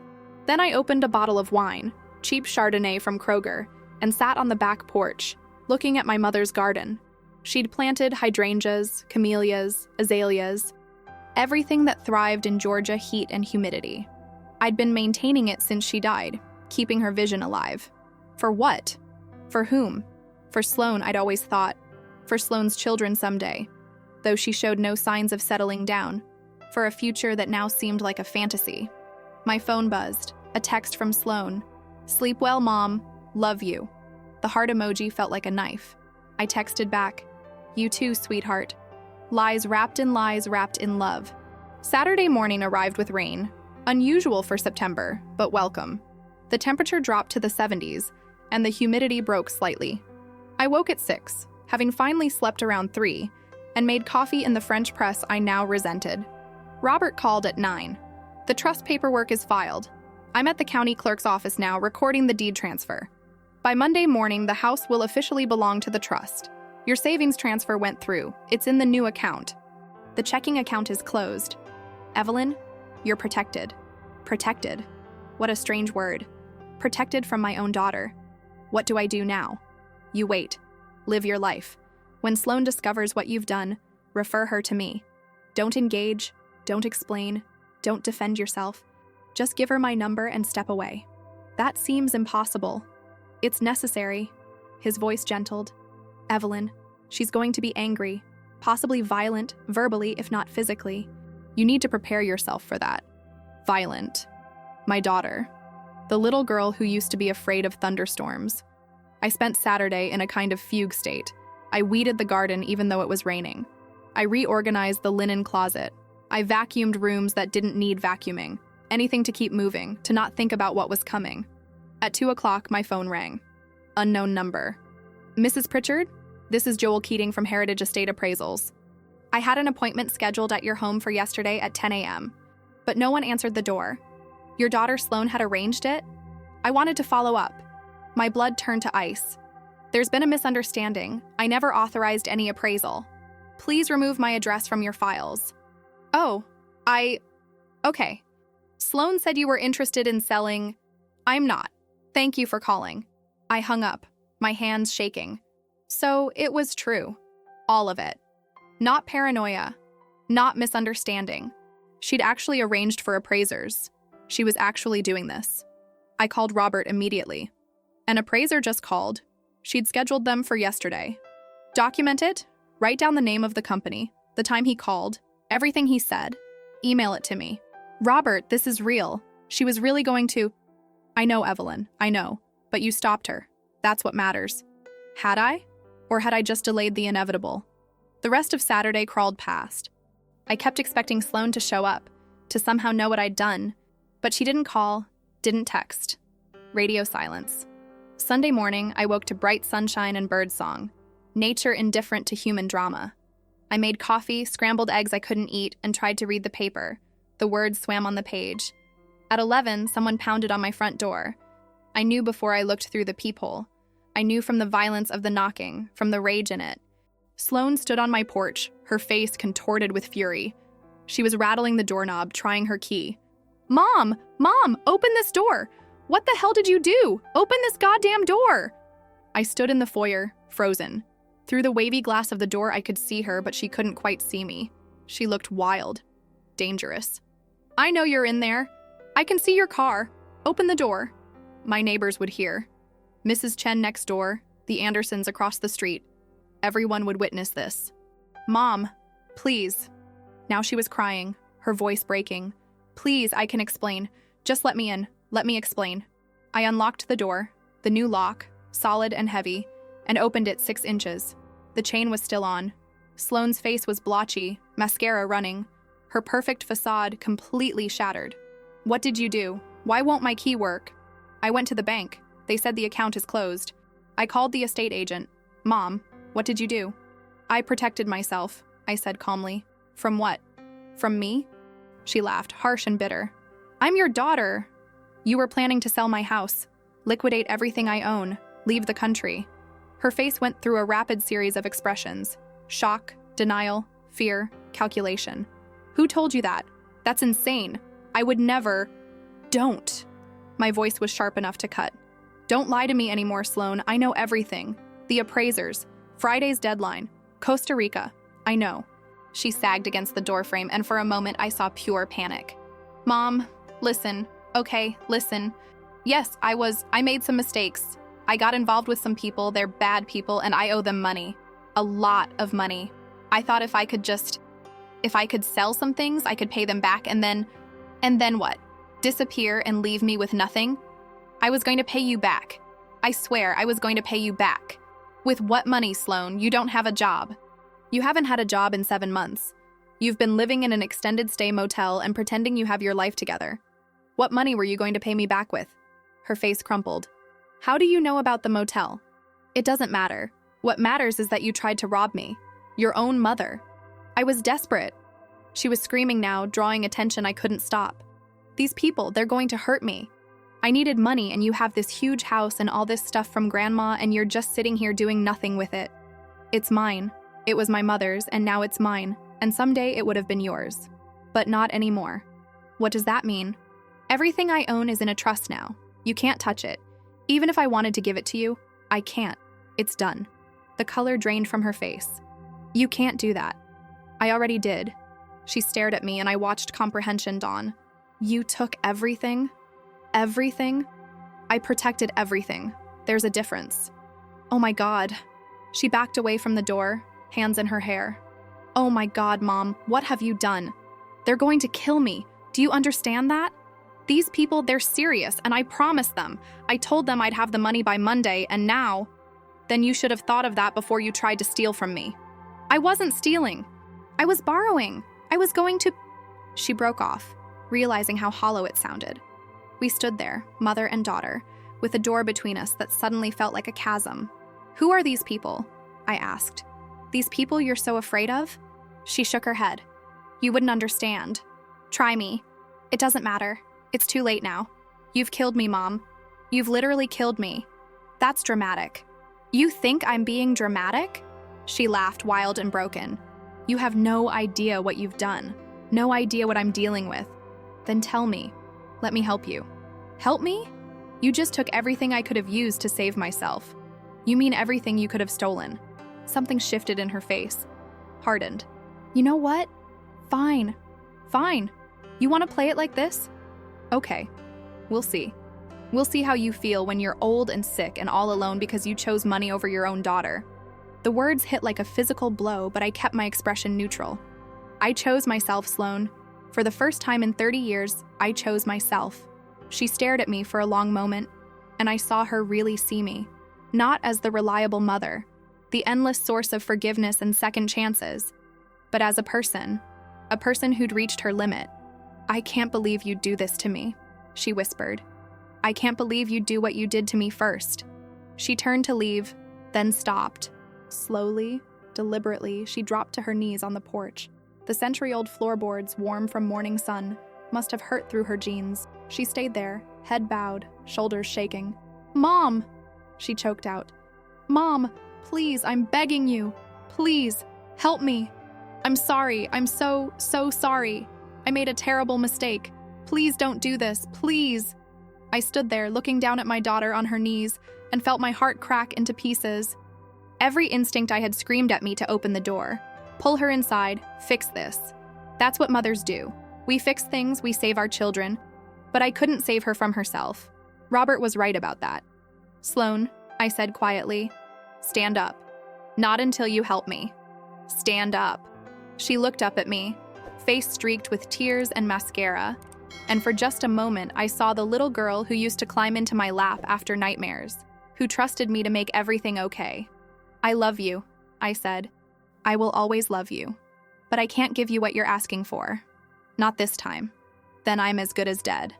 S1: Then I opened a bottle of wine, cheap Chardonnay from Kroger, and sat on the back porch, looking at my mother's garden. She'd planted hydrangeas, camellias, azaleas, everything that thrived in Georgia heat and humidity. I'd been maintaining it since she died, keeping her vision alive. For what? For whom? For Sloan, I'd always thought. For Sloan's children someday, though she showed no signs of settling down. For a future that now seemed like a fantasy. My phone buzzed, a text from Sloan. "Sleep well, Mom. Love you." The heart emoji felt like a knife. I texted back, "You too, sweetheart. Lies wrapped in love." Saturday morning arrived with rain. Unusual for September, but welcome. The temperature dropped to the 70s, and the humidity broke slightly. I woke at 6, having finally slept around 3, and made coffee in the French press I now resented. Robert called at 9. "The trust paperwork is filed. I'm at the county clerk's office now recording the deed transfer. By Monday morning, the house will officially belong to the trust. Your savings transfer went through. It's in the new account. The checking account is closed. Evelyn, you're protected." Protected. What a strange word. Protected from my own daughter. What do I do now? You wait. Live your life. When Sloan discovers what you've done, refer her to me. Don't engage. Don't explain. Don't defend yourself. Just give her my number and step away. That seems impossible. It's necessary. His voice gentled. Evelyn, she's going to be angry, possibly violent, verbally, if not physically. You need to prepare yourself for that. Violent. My daughter. The little girl who used to be afraid of thunderstorms. I spent Saturday in a kind of fugue state. I weeded the garden even though it was raining. I reorganized the linen closet. I vacuumed rooms that didn't need vacuuming. Anything to keep moving, to not think about what was coming. At 2 o'clock, my phone rang. Unknown number. "Mrs. Pritchard? This is Joel Keating from Heritage Estate Appraisals. I had an appointment scheduled at your home for yesterday at 10 a.m., but no one answered the door. Your daughter Sloan had arranged it? I wanted to follow up." My blood turned to ice. "There's been a misunderstanding. I never authorized any appraisal." Please remove my address from your files. Oh, okay. Sloan said you were interested in selling. I'm not. Thank you for calling. I hung up, my hands shaking. So it was true. All of it. Not paranoia. Not misunderstanding. She'd actually arranged for appraisers. She was actually doing this. I called Robert immediately. An appraiser just called. She'd scheduled them for yesterday. Document it, write down the name of the company, the time he called, everything he said. Email it to me. Robert, this is real. She was really going to... I know, Evelyn, I know. But you stopped her. That's what matters. Had I? Or had I just delayed the inevitable? The rest of Saturday crawled past. I kept expecting Sloan to show up, to somehow know what I'd done. But she didn't call, didn't text. Radio silence. Sunday morning, I woke to bright sunshine and birdsong. Nature indifferent to human drama. I made coffee, scrambled eggs I couldn't eat, and tried to read the paper. The words swam on the page. At 11, someone pounded on my front door. I knew before I looked through the peephole. I knew from the violence of the knocking, from the rage in it. Sloan stood on my porch, her face contorted with fury. She was rattling the doorknob, trying her key. Mom! Mom! Open this door! What the hell did you do? Open this goddamn door! I stood in the foyer, frozen. Through the wavy glass of the door, I could see her, but she couldn't quite see me. She looked wild. Dangerous. I know you're in there. I can see your car. Open the door. My neighbors would hear. Mrs. Chen next door, the Andersons across the street. Everyone would witness this. Mom, please. Now she was crying, her voice breaking. Please, I can explain. Just let me in. Let me explain. I unlocked the door, the new lock, solid and heavy, and opened it 6 inches. The chain was still on. Sloane's face was blotchy, mascara running. Her perfect facade completely shattered. What did you do? Why won't my key work? I went to the bank. They said the account is closed. I called the estate agent. Mom, what did you do? I protected myself, I said calmly. From what? From me? She laughed, harsh and bitter. I'm your daughter. You were planning to sell my house, liquidate everything I own, leave the country. Her face went through a rapid series of expressions. Shock, denial, fear, calculation. Who told you that? That's insane. I would never... Don't. My voice was sharp enough to cut. Don't lie to me anymore, Sloan. I know everything. The appraisers. Friday's deadline. Costa Rica. I know. She sagged against the doorframe, and for a moment I saw pure panic. Mom, listen. Okay, listen. Yes, I made some mistakes. I got involved with some people, they're bad people, and I owe them money. A lot of money. I thought if I could sell some things, I could pay them back, and then what? Disappear and leave me with nothing? I was going to pay you back. I swear, I was going to pay you back. With what money, Sloan? You don't have a job. You haven't had a job in 7 months. You've been living in an extended stay motel and pretending you have your life together. What money were you going to pay me back with? Her face crumpled. How do you know about the motel? It doesn't matter. What matters is that you tried to rob me. Your own mother. I was desperate. She was screaming now, drawing attention I couldn't stop. These people, they're going to hurt me. I needed money, and you have this huge house and all this stuff from Grandma, and you're just sitting here doing nothing with it. It's mine. It was my mother's, and now it's mine, and someday it would have been yours. But not anymore. What does that mean? Everything I own is in a trust now. You can't touch it. Even if I wanted to give it to you, I can't. It's done. The color drained from her face. You can't do that. I already did. She stared at me, and I watched comprehension dawn. You took everything? Everything? I protected everything. There's a difference. Oh my God. She backed away from the door, hands in her hair. Oh my God, Mom, what have you done? They're going to kill me. Do you understand that? These people, they're serious, and I promised them. I told them I'd have the money by Monday, and now... Then you should have thought of that before you tried to steal from me. I wasn't stealing. I was borrowing. I was going to... She broke off, realizing how hollow it sounded. We stood there, mother and daughter, with a door between us that suddenly felt like a chasm. Who are these people? I asked. These people you're so afraid of? She shook her head. You wouldn't understand. Try me. It doesn't matter. It's too late now. You've killed me, Mom. You've literally killed me. That's dramatic. You think I'm being dramatic? She laughed, wild and broken. You have no idea what you've done. No idea what I'm dealing with. Then tell me. Let me help you. Help me? You just took everything I could have used to save myself. You mean everything you could have stolen. Something shifted in her face. Hardened. You know what? Fine. Fine. You want to play it like this? Okay. We'll see. We'll see how you feel when you're old and sick and all alone because you chose money over your own daughter. The words hit like a physical blow, but I kept my expression neutral. I chose myself, Sloan. For the first time in 30 years, I chose myself. She stared at me for a long moment, and I saw her really see me. Not as the reliable mother, the endless source of forgiveness and second chances, but as a person who'd reached her limit. I can't believe you'd do this to me, she whispered. I can't believe you'd do what you did to me first. She turned to leave, then stopped. Slowly, deliberately, she dropped to her knees on the porch. The century-old floorboards, warm from morning sun, must have hurt through her jeans. She stayed there, head bowed, shoulders shaking. Mom! She choked out. Mom, please, I'm begging you. Please, help me. I'm sorry. I'm so sorry. I made a terrible mistake. Please don't do this. Please. I stood there, looking down at my daughter on her knees, and felt my heart crack into pieces. Every instinct I had screamed at me to open the door. Pull her inside. Fix this. That's what mothers do. We fix things, we save our children. But I couldn't save her from herself. Robert was right about that. Sloan, I said quietly, stand up. Not until you help me. Stand up. She looked up at me, face streaked with tears and mascara, and for just a moment I saw the little girl who used to climb into my lap after nightmares, who trusted me to make everything okay. I love you, I said. I will always love you. But I can't give you what you're asking for. Not this time. Then I'm as good as dead.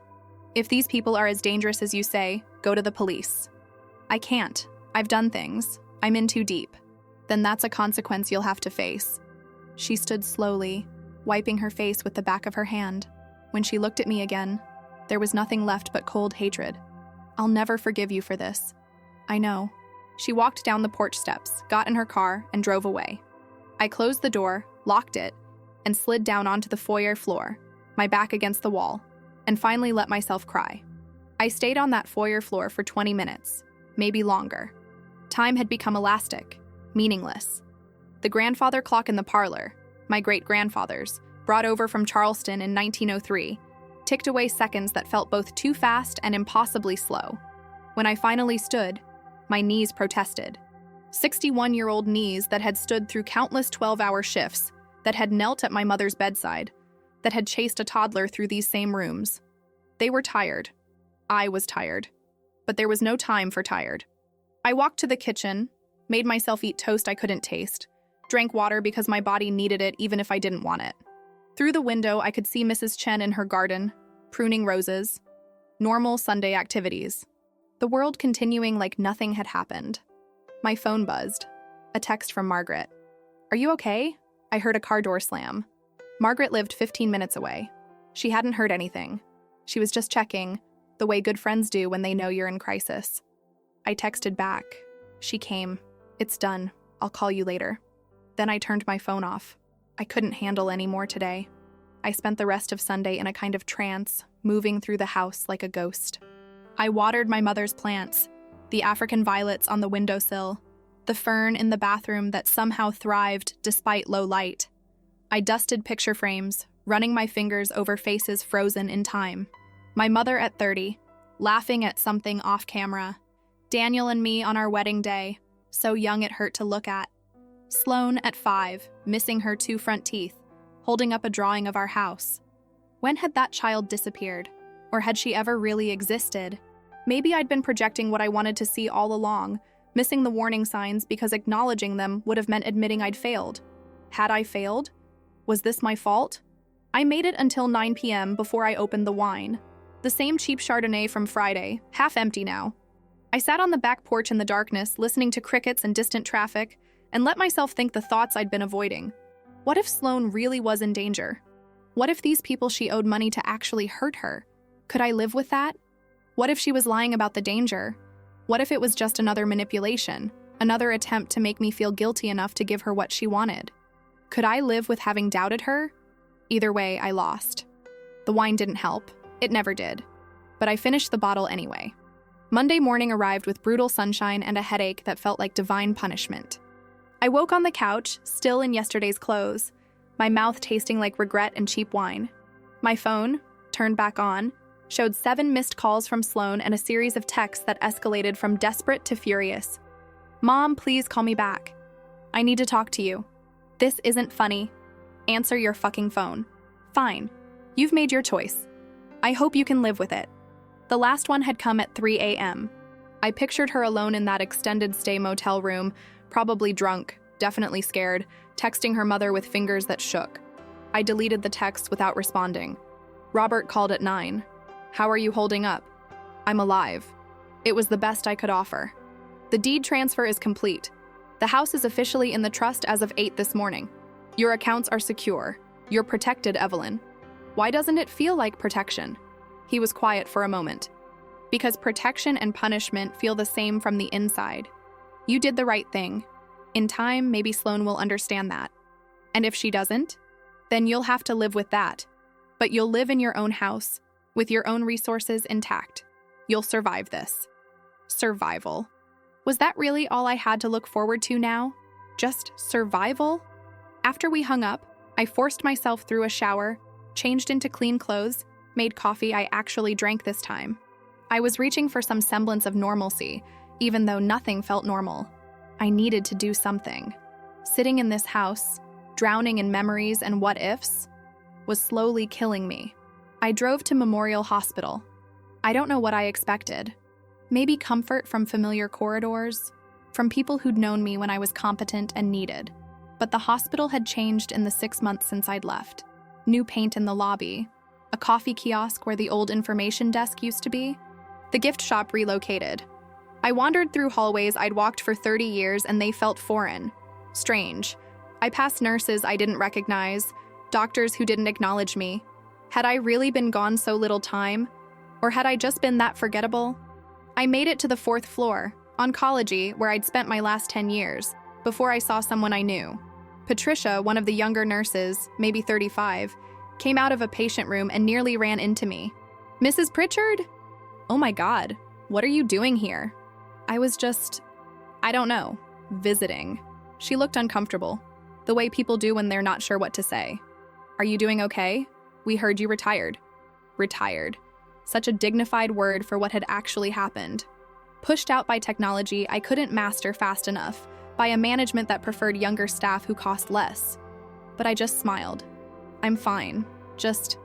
S1: If these people are as dangerous as you say, go to the police. I can't. I've done things. I'm in too deep. Then that's a consequence you'll have to face. She stood slowly, wiping her face with the back of her hand. When she looked at me again, there was nothing left but cold hatred. I'll never forgive you for this. I know. She walked down the porch steps, got in her car, and drove away. I closed the door, locked it, and slid down onto the foyer floor, my back against the wall, and finally let myself cry. I stayed on that foyer floor for 20 minutes, maybe longer. Time had become elastic, meaningless. The grandfather clock in the parlor, my great-grandfather's, brought over from Charleston in 1903, ticked away seconds that felt both too fast and impossibly slow. When I finally stood, my knees protested. 61-year-old knees that had stood through countless 12-hour shifts, that had knelt at my mother's bedside, that had chased a toddler through these same rooms. They were tired. I was tired. But there was no time for tired. I walked to the kitchen, made myself eat toast I couldn't taste, drank water because my body needed it even if I didn't want it. Through the window, I could see Mrs. Chen in her garden, pruning roses. Normal Sunday activities. The world continuing like nothing had happened. My phone buzzed. A text from Margaret. Are you okay? I heard a car door slam. Margaret lived 15 minutes away. She hadn't heard anything. She was just checking, the way good friends do when they know you're in crisis. I texted back. She came. It's done. I'll call you later. Then I turned my phone off. I couldn't handle any more today. I spent the rest of Sunday in a kind of trance, moving through the house like a ghost. I watered my mother's plants, the African violets on the windowsill, the fern in the bathroom that somehow thrived despite low light. I dusted picture frames, running my fingers over faces frozen in time. My mother at 30, laughing at something off camera. Daniel and me on our wedding day, so young it hurt to look at. Sloan at 5, missing her 2 front teeth, holding up a drawing of our house. When had that child disappeared? Or had she ever really existed? Maybe I'd been projecting what I wanted to see all along, missing the warning signs because acknowledging them would have meant admitting I'd failed. Had I failed? Was this my fault? I made it until 9 p.m. before I opened the wine. The same cheap Chardonnay from Friday, half empty now. I sat on the back porch in the darkness, listening to crickets and distant traffic, and let myself think the thoughts I'd been avoiding. What if Sloan really was in danger? What if these people she owed money to actually hurt her? Could I live with that? What if she was lying about the danger? What if it was just another manipulation, another attempt to make me feel guilty enough to give her what she wanted? Could I live with having doubted her? Either way, I lost. The wine didn't help. It never did. But I finished the bottle anyway. Monday morning arrived with brutal sunshine and a headache that felt like divine punishment. I woke on the couch, still in yesterday's clothes, my mouth tasting like regret and cheap wine. My phone, turned back on, showed 7 missed calls from Sloan and a series of texts that escalated from desperate to furious. Mom, please call me back. I need to talk to you. This isn't funny. Answer your fucking phone. Fine. You've made your choice. I hope you can live with it. The last one had come at 3 a.m. I pictured her alone in that extended stay motel room, probably drunk, definitely scared, texting her mother with fingers that shook. I deleted the text without responding. Robert called at 9. How are you holding up? I'm alive. It was the best I could offer. The deed transfer is complete. The house is officially in the trust as of 8 this morning. Your accounts are secure. You're protected, Evelyn. Why doesn't it feel like protection? He was quiet for a moment. Because protection and punishment feel the same from the inside. You did the right thing. In time, maybe Sloan will understand that. And if she doesn't, then you'll have to live with that. But you'll live in your own house, with your own resources intact. You'll survive this. Survival. Was that really all I had to look forward to now? Just survival? After we hung up, I forced myself through a shower, changed into clean clothes, made coffee I actually drank this time. I was reaching for some semblance of normalcy, even though nothing felt normal. I needed to do something. Sitting in this house, drowning in memories and what-ifs, was slowly killing me. I drove to Memorial Hospital. I don't know what I expected. Maybe comfort from familiar corridors, from people who'd known me when I was competent and needed. But the hospital had changed in the 6 months since I'd left. New paint in the lobby, a coffee kiosk where the old information desk used to be. The gift shop relocated. I wandered through hallways I'd walked for 30 years and they felt foreign, strange. I passed nurses I didn't recognize, doctors who didn't acknowledge me. Had I really been gone so little time? Or had I just been that forgettable? I made it to the 4th floor, oncology, where I'd spent my last 10 years, before I saw someone I knew. Patricia, one of the younger nurses, maybe 35, came out of a patient room and nearly ran into me. Mrs. Pritchard? Oh my God, what are you doing here? I was just, I don't know, visiting. She looked uncomfortable, the way people do when they're not sure what to say. Are you doing okay? We heard you retired. Retired. Such a dignified word for what had actually happened. Pushed out by technology I couldn't master fast enough, by a management that preferred younger staff who cost less. But I just smiled. I'm fine. Just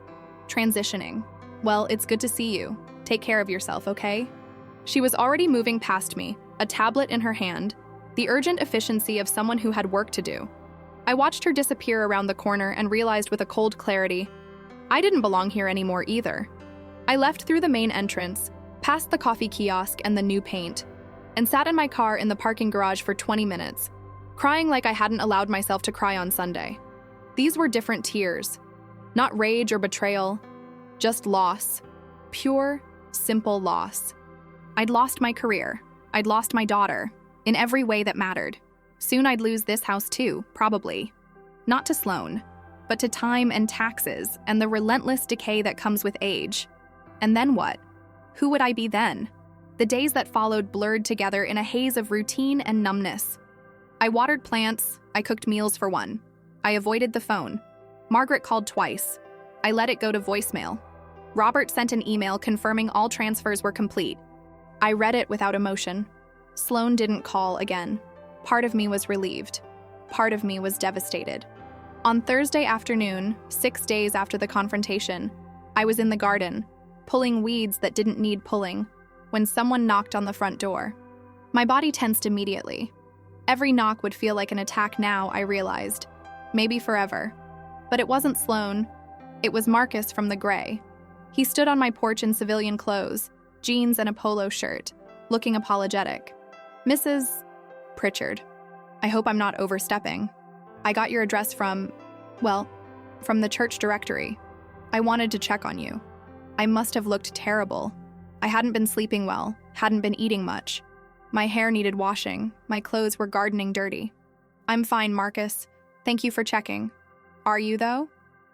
S1: transitioning. Well, it's good to see you. Take care of yourself, okay? She was already moving past me, a tablet in her hand, the urgent efficiency of someone who had work to do. I watched her disappear around the corner and realized with a cold clarity, I didn't belong here anymore either. I left through the main entrance, past the coffee kiosk and the new paint, and sat in my car in the parking garage for 20 minutes, crying like I hadn't allowed myself to cry on Sunday. These were different tears. Not rage or betrayal, just loss. Pure, simple loss. I'd lost my career. I'd lost my daughter, in every way that mattered. Soon I'd lose this house too, probably. Not to Sloan, but to time and taxes and the relentless decay that comes with age. And then what? Who would I be then? The days that followed blurred together in a haze of routine and numbness. I watered plants, I cooked meals for one. I avoided the phone. Margaret called twice. I let it go to voicemail. Robert sent an email confirming all transfers were complete. I read it without emotion. Sloan didn't call again. Part of me was relieved. Part of me was devastated. On Thursday afternoon, 6 days after the confrontation, I was in the garden, pulling weeds that didn't need pulling, when someone knocked on the front door. My body tensed immediately. Every knock would feel like an attack now, I realized. Maybe forever. But it wasn't Sloan. It was Marcus from the Gray. He stood on my porch in civilian clothes, jeans and a polo shirt, looking apologetic. Mrs. Pritchard, I hope I'm not overstepping. I got your address from the church directory. I wanted to check on you. I must have looked terrible. I hadn't been sleeping well, hadn't been eating much. My hair needed washing, my clothes were gardening dirty. I'm fine, Marcus. Thank you for checking. Are you, though?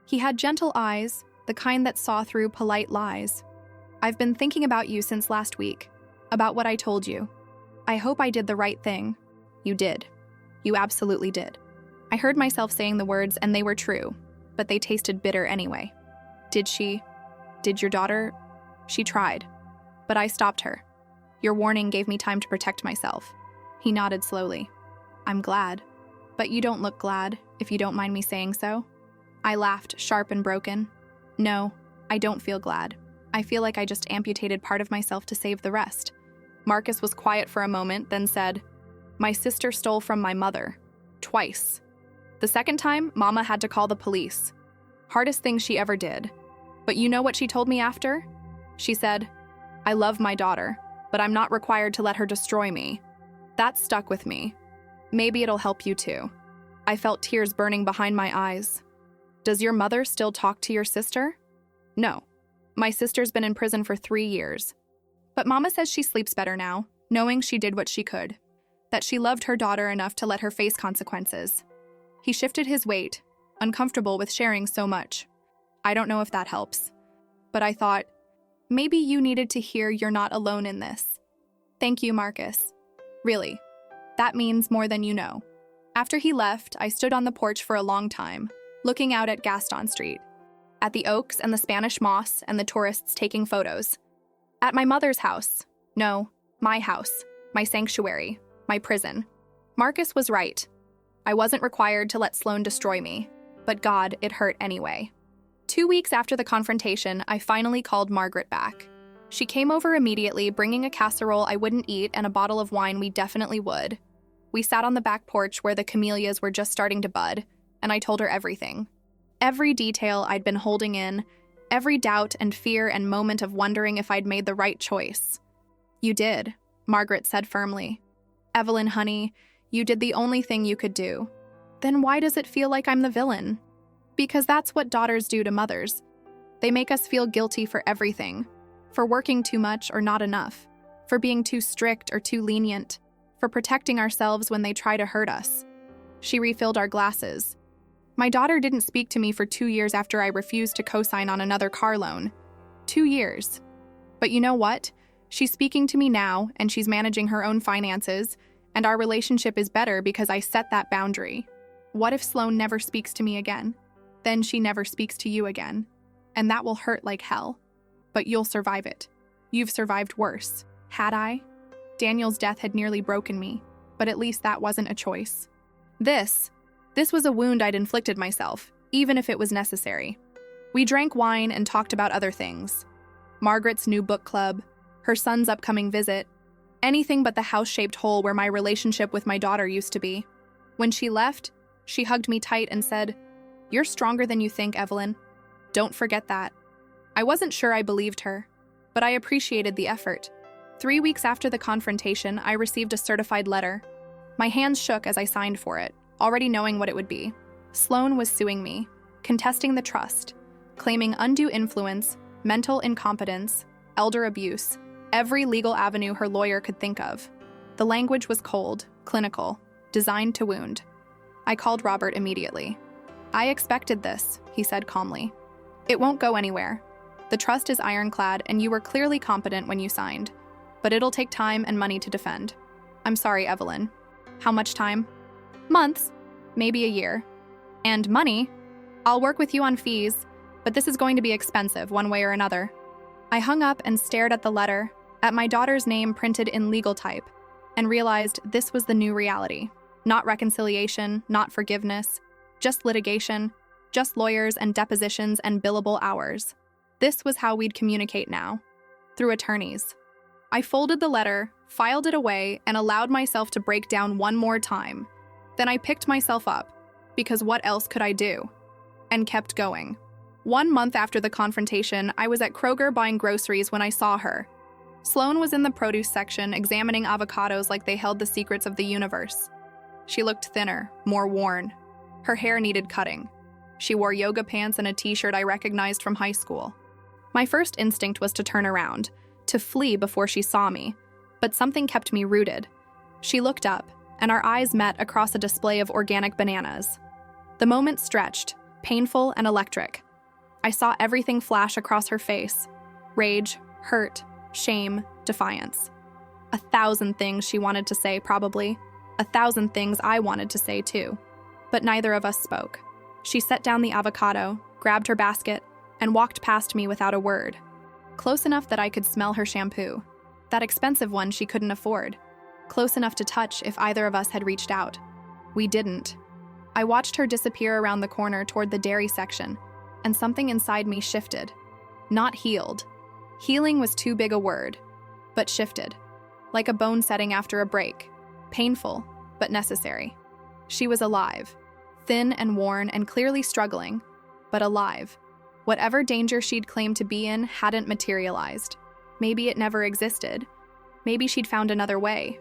S1: He had gentle eyes, the kind that saw through polite lies. I've been thinking about you since last week, about what I told you. I hope I did the right thing. You did. You absolutely did. I heard myself saying the words and they were true, but they tasted bitter anyway. Did your daughter? She tried, but I stopped her. Your warning gave me time to protect myself. He nodded slowly. I'm glad. But you don't look glad, if you don't mind me saying so. I laughed, sharp and broken. No, I don't feel glad. I feel like I just amputated part of myself to save the rest. Marcus was quiet for a moment, then said, My sister stole from my mother. Twice. The second time, Mama had to call the police. Hardest thing she ever did. But you know what she told me after? She said, I love my daughter, but I'm not required to let her destroy me. That stuck with me. Maybe it'll help you too. I felt tears burning behind my eyes. Does your mother still talk to your sister? No. My sister's been in prison for 3 years. But Mama says she sleeps better now, knowing she did what she could. That she loved her daughter enough to let her face consequences. He shifted his weight, uncomfortable with sharing so much. I don't know if that helps. But I thought, maybe you needed to hear you're not alone in this. Thank you, Marcus. Really. That means more than you know. After he left, I stood on the porch for a long time, looking out at Gaston Street, at the oaks and the Spanish moss and the tourists taking photos. At my mother's house. No, my house, my sanctuary, my prison. Marcus was right. I wasn't required to let Sloane destroy me, but God, it hurt anyway. 2 weeks after the confrontation, I finally called Margaret back. She came over immediately, bringing a casserole I wouldn't eat and a bottle of wine we definitely would. We sat on the back porch where the camellias were just starting to bud, and I told her everything. Every detail I'd been holding in, every doubt and fear and moment of wondering if I'd made the right choice. You did, Margaret said firmly. Evelyn, honey, you did the only thing you could do. Then why does it feel like I'm the villain? Because that's what daughters do to mothers. They make us feel guilty for everything. For working too much or not enough. For being too strict or too lenient. For protecting ourselves when they try to hurt us. She refilled our glasses. My daughter didn't speak to me for 2 years after I refused to co-sign on another car loan. 2 years. But you know what? She's speaking to me now, and she's managing her own finances, and our relationship is better because I set that boundary. What if Sloane never speaks to me again? Then she never speaks to you again. And that will hurt like hell. But you'll survive it. You've survived worse. Had I? Daniel's death had nearly broken me, but at least that wasn't a choice. This was a wound I'd inflicted myself, even if it was necessary. We drank wine and talked about other things. Margaret's new book club, her son's upcoming visit, anything but the house-shaped hole where my relationship with my daughter used to be. When she left, she hugged me tight and said, You're stronger than you think, Evelyn. Don't forget that. I wasn't sure I believed her, but I appreciated the effort. 3 weeks after the confrontation, I received a certified letter. My hands shook as I signed for it, already knowing what it would be. Sloane was suing me, contesting the trust, claiming undue influence, mental incompetence, elder abuse, every legal avenue her lawyer could think of. The language was cold, clinical, designed to wound. I called Robert immediately. I expected this, he said calmly. It won't go anywhere. The trust is ironclad, and you were clearly competent when you signed. But it'll take time and money to defend. I'm sorry, Evelyn. How much time? Months. Maybe a year. And money? I'll work with you on fees, but this is going to be expensive one way or another. I hung up and stared at the letter, at my daughter's name printed in legal type, and realized this was the new reality. Not reconciliation, not forgiveness, just litigation, just lawyers and depositions and billable hours. This was how we'd communicate now. Through attorneys. I folded the letter, filed it away, and allowed myself to break down one more time. Then I picked myself up, because what else could I do? And kept going. 1 month after the confrontation, I was at Kroger buying groceries when I saw her. Sloane was in the produce section, examining avocados like they held the secrets of the universe. She looked thinner, more worn. Her hair needed cutting. She wore yoga pants and a t-shirt I recognized from high school. My first instinct was to turn around, to flee before she saw me, but something kept me rooted. She looked up, and our eyes met across a display of organic bananas. The moment stretched, painful and electric. I saw everything flash across her face: rage, hurt, shame, defiance. 1,000 things she wanted to say, probably. 1,000 things I wanted to say, too. But neither of us spoke. She set down the avocado, grabbed her basket, and walked past me without a word. Close enough that I could smell her shampoo. That expensive one she couldn't afford. Close enough to touch if either of us had reached out. We didn't. I watched her disappear around the corner toward the dairy section, and something inside me shifted. Not healed. Healing was too big a word, but shifted. Like a bone setting after a break. Painful, but necessary. She was alive. Thin and worn and clearly struggling, but alive. Whatever danger she'd claimed to be in hadn't materialized. Maybe it never existed. Maybe she'd found another way.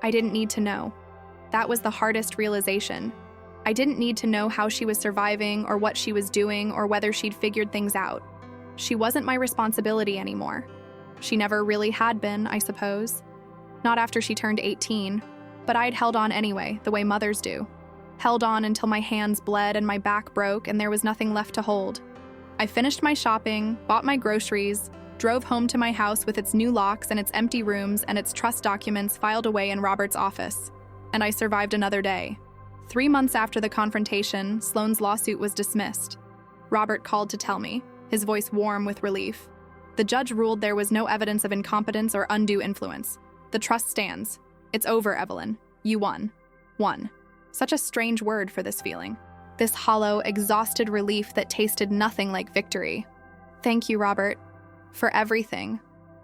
S1: I didn't need to know. That was the hardest realization. I didn't need to know how she was surviving or what she was doing or whether she'd figured things out. She wasn't my responsibility anymore. She never really had been, I suppose. Not after she turned 18, but I'd held on anyway, the way mothers do. Held on until my hands bled and my back broke and there was nothing left to hold. I finished my shopping, bought my groceries, drove home to my house with its new locks and its empty rooms and its trust documents filed away in Robert's office. And I survived another day. 3 months after the confrontation, Sloane's lawsuit was dismissed. Robert called to tell me, his voice warm with relief. The judge ruled there was no evidence of incompetence or undue influence. The trust stands. It's over, Evelyn. You won. Won. Such a strange word for this feeling. This hollow, exhausted relief that tasted nothing like victory. Thank you, Robert, for everything.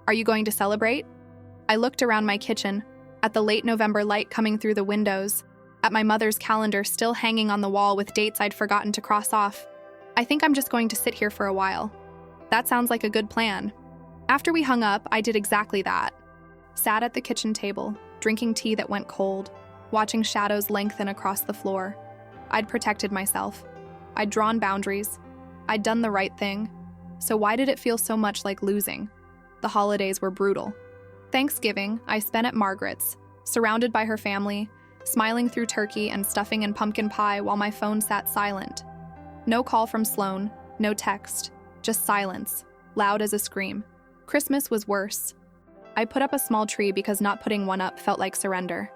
S1: Are you going to celebrate? I looked around my kitchen, at the late November light coming through the windows, at my mother's calendar still hanging on the wall with dates I'd forgotten to cross off. I think I'm just going to sit here for a while. That sounds like a good plan. After we hung up, I did exactly that. Sat at the kitchen table, drinking tea that went cold, watching shadows lengthen across the floor. I'd protected myself. I'd drawn boundaries. I'd done the right thing. So why did it feel so much like losing? The holidays were brutal. Thanksgiving, I spent at Margaret's, surrounded by her family, smiling through turkey and stuffing and pumpkin pie while my phone sat silent. No call from Sloane, no text, just silence, loud as a scream. Christmas was worse. I put up a small tree because not putting one up felt like surrender.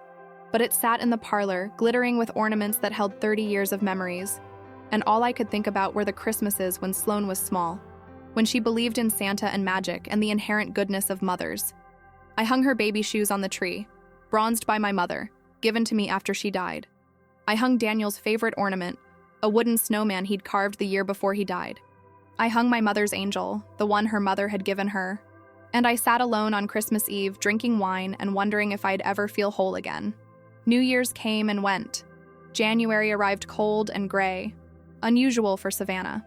S1: But it sat in the parlor, glittering with ornaments that held 30 years of memories. And all I could think about were the Christmases when Sloane was small, when she believed in Santa and magic and the inherent goodness of mothers. I hung her baby shoes on the tree, bronzed by my mother, given to me after she died. I hung Daniel's favorite ornament, a wooden snowman he'd carved the year before he died. I hung my mother's angel, the one her mother had given her. And I sat alone on Christmas Eve, drinking wine and wondering if I'd ever feel whole again. New Year's came and went. January arrived cold and gray, unusual for Savannah.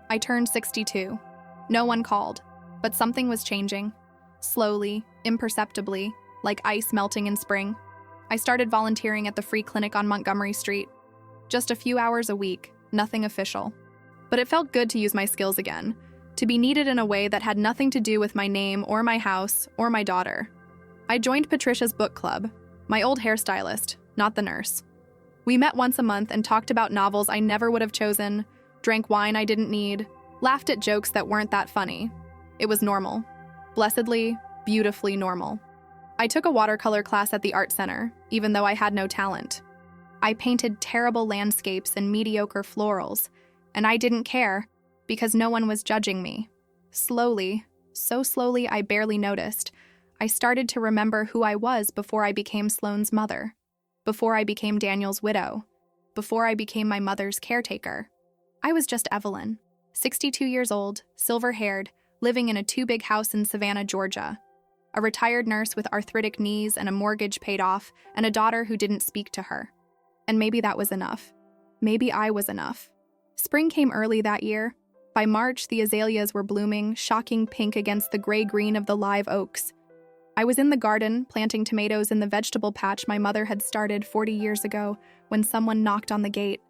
S1: I turned 62. No one called, but something was changing. Slowly, imperceptibly, like ice melting in spring. I started volunteering at the free clinic on Montgomery Street. Just a few hours a week, nothing official. But it felt good to use my skills again, to be needed in a way that had nothing to do with my name or my house or my daughter. I joined Patricia's book club, my old hairstylist, not the nurse. We met once a month and talked about novels I never would have chosen, drank wine I didn't need, laughed at jokes that weren't that funny. It was normal. Blessedly, beautifully normal. I took a watercolor class at the art center, even though I had no talent. I painted terrible landscapes and mediocre florals, and I didn't care, because no one was judging me. Slowly, so slowly I barely noticed, I started to remember who I was before I became Sloane's mother, before I became Daniel's widow, before I became my mother's caretaker. I was just Evelyn, 62 years old, silver-haired, living in a two-big house in Savannah, Georgia. A retired nurse with arthritic knees and a mortgage paid off, and a daughter who didn't speak to her. And maybe that was enough. Maybe I was enough. Spring came early that year. By March, the azaleas were blooming, shocking pink against the gray-green of the live oaks. I was in the garden, planting tomatoes in the vegetable patch my mother had started 40 years ago, when someone knocked on the gate.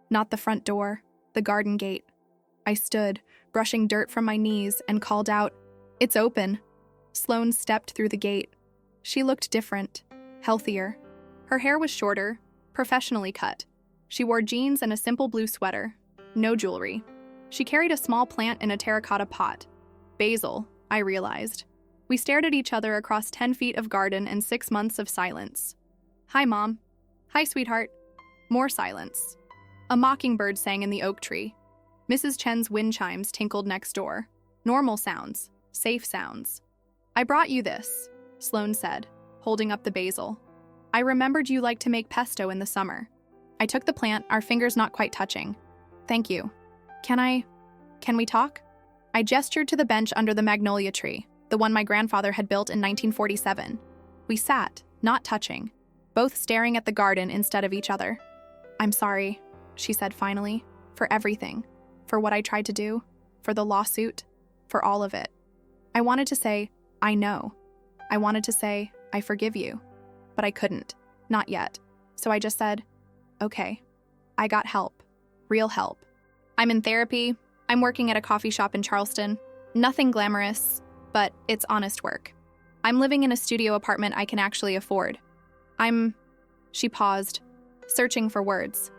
S1: Not the front door, the garden gate. I stood, brushing dirt from my knees, and called out, "It's open." Sloane stepped through the gate. She looked different, healthier. Her hair was shorter, professionally cut. She wore jeans and a simple blue sweater. No jewelry. She carried a small plant in a terracotta pot. Basil, I realized. We stared at each other across 10 feet of garden and 6 months of silence. Hi, Mom. Hi, sweetheart. More silence. A mockingbird sang in the oak tree. Mrs. Chen's wind chimes tinkled next door. Normal sounds. Safe sounds. I brought you this, Sloane said, holding up the basil. I remembered you liked to make pesto in the summer. I took the plant, our fingers not quite touching. Thank you. Can we talk? I gestured to the bench under the magnolia tree, the one my grandfather had built in 1947. We sat, not touching, both staring at the garden instead of each other. I'm sorry, she said finally, for everything, for what I tried to do, for the lawsuit, for all of it. I wanted to say, I know. I wanted to say, I forgive you. But I couldn't, not yet. So I just said, okay. I got help, real help. I'm in therapy. I'm working at a coffee shop in Charleston. Nothing glamorous, but it's honest work. I'm living in a studio apartment I can actually afford. She paused, searching for words.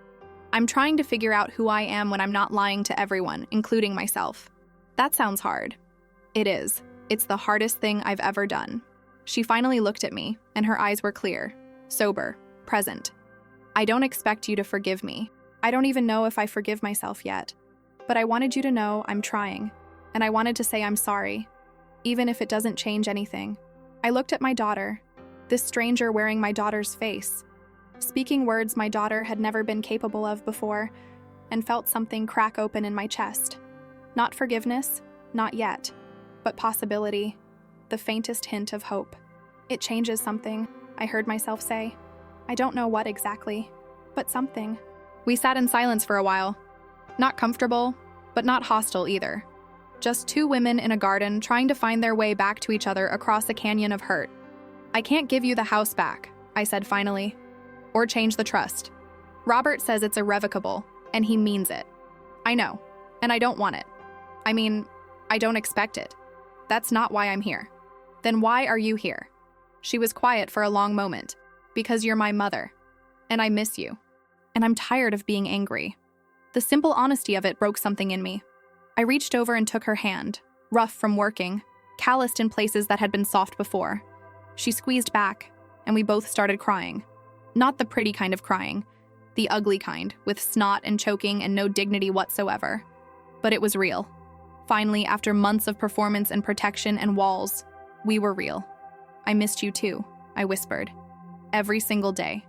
S1: I'm trying to figure out who I am when I'm not lying to everyone, including myself. That sounds hard. It is. It's the hardest thing I've ever done. She finally looked at me, and her eyes were clear, sober, present. I don't expect you to forgive me. I don't even know if I forgive myself yet. But I wanted you to know I'm trying, and I wanted to say I'm sorry, even if it doesn't change anything. I looked at my daughter, this stranger wearing my daughter's face, speaking words my daughter had never been capable of before, and felt something crack open in my chest. Not forgiveness, not yet, but possibility, the faintest hint of hope. It changes something, I heard myself say. I don't know what exactly, but something. We sat in silence for a while. Not comfortable, but not hostile either. Just two women in a garden trying to find their way back to each other across a canyon of hurt. I can't give you the house back, I said finally, or change the trust. Robert says it's irrevocable, and he means it. I know, and I don't want it. I mean, I don't expect it. That's not why I'm here. Then why are you here? She was quiet for a long moment. Because you're my mother, and I miss you. And I'm tired of being angry. The simple honesty of it broke something in me. I reached over and took her hand, rough from working, calloused in places that had been soft before. She squeezed back, and we both started crying. Not the pretty kind of crying, the ugly kind, with snot and choking and no dignity whatsoever. But it was real. Finally, after months of performance and protection and walls, we were real. I missed you too, I whispered. Every single day.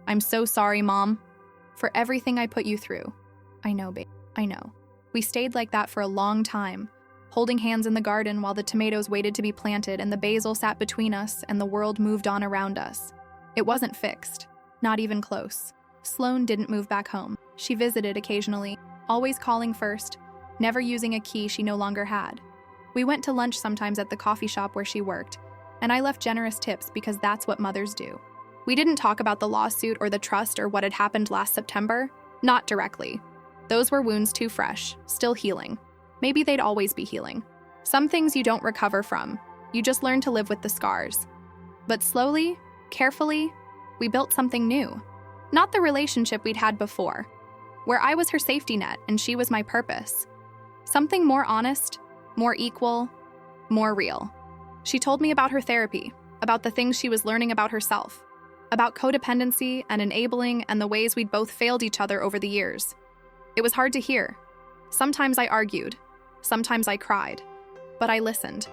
S1: I'm so sorry, Mom, for everything I put you through. I know, babe. I know. We stayed like that for a long time, holding hands in the garden while the tomatoes waited to be planted and the basil sat between us and the world moved on around us. It wasn't fixed, not even close. Sloane didn't move back home. She visited occasionally, always calling first, never using a key she no longer had. We went to lunch sometimes at the coffee shop where she worked, and I left generous tips because that's what mothers do. We didn't talk about the lawsuit or the trust or what had happened last September, not directly. Those were wounds too fresh, still healing. Maybe they'd always be healing. Some things you don't recover from. You just learn to live with the scars. But slowly, carefully, we built something new. Not the relationship we'd had before, where I was her safety net and she was my purpose. Something more honest, more equal, more real. She told me about her therapy, about the things she was learning about herself, about codependency and enabling and the ways we'd both failed each other over the years. It was hard to hear. Sometimes I argued. Sometimes I cried. But I listened.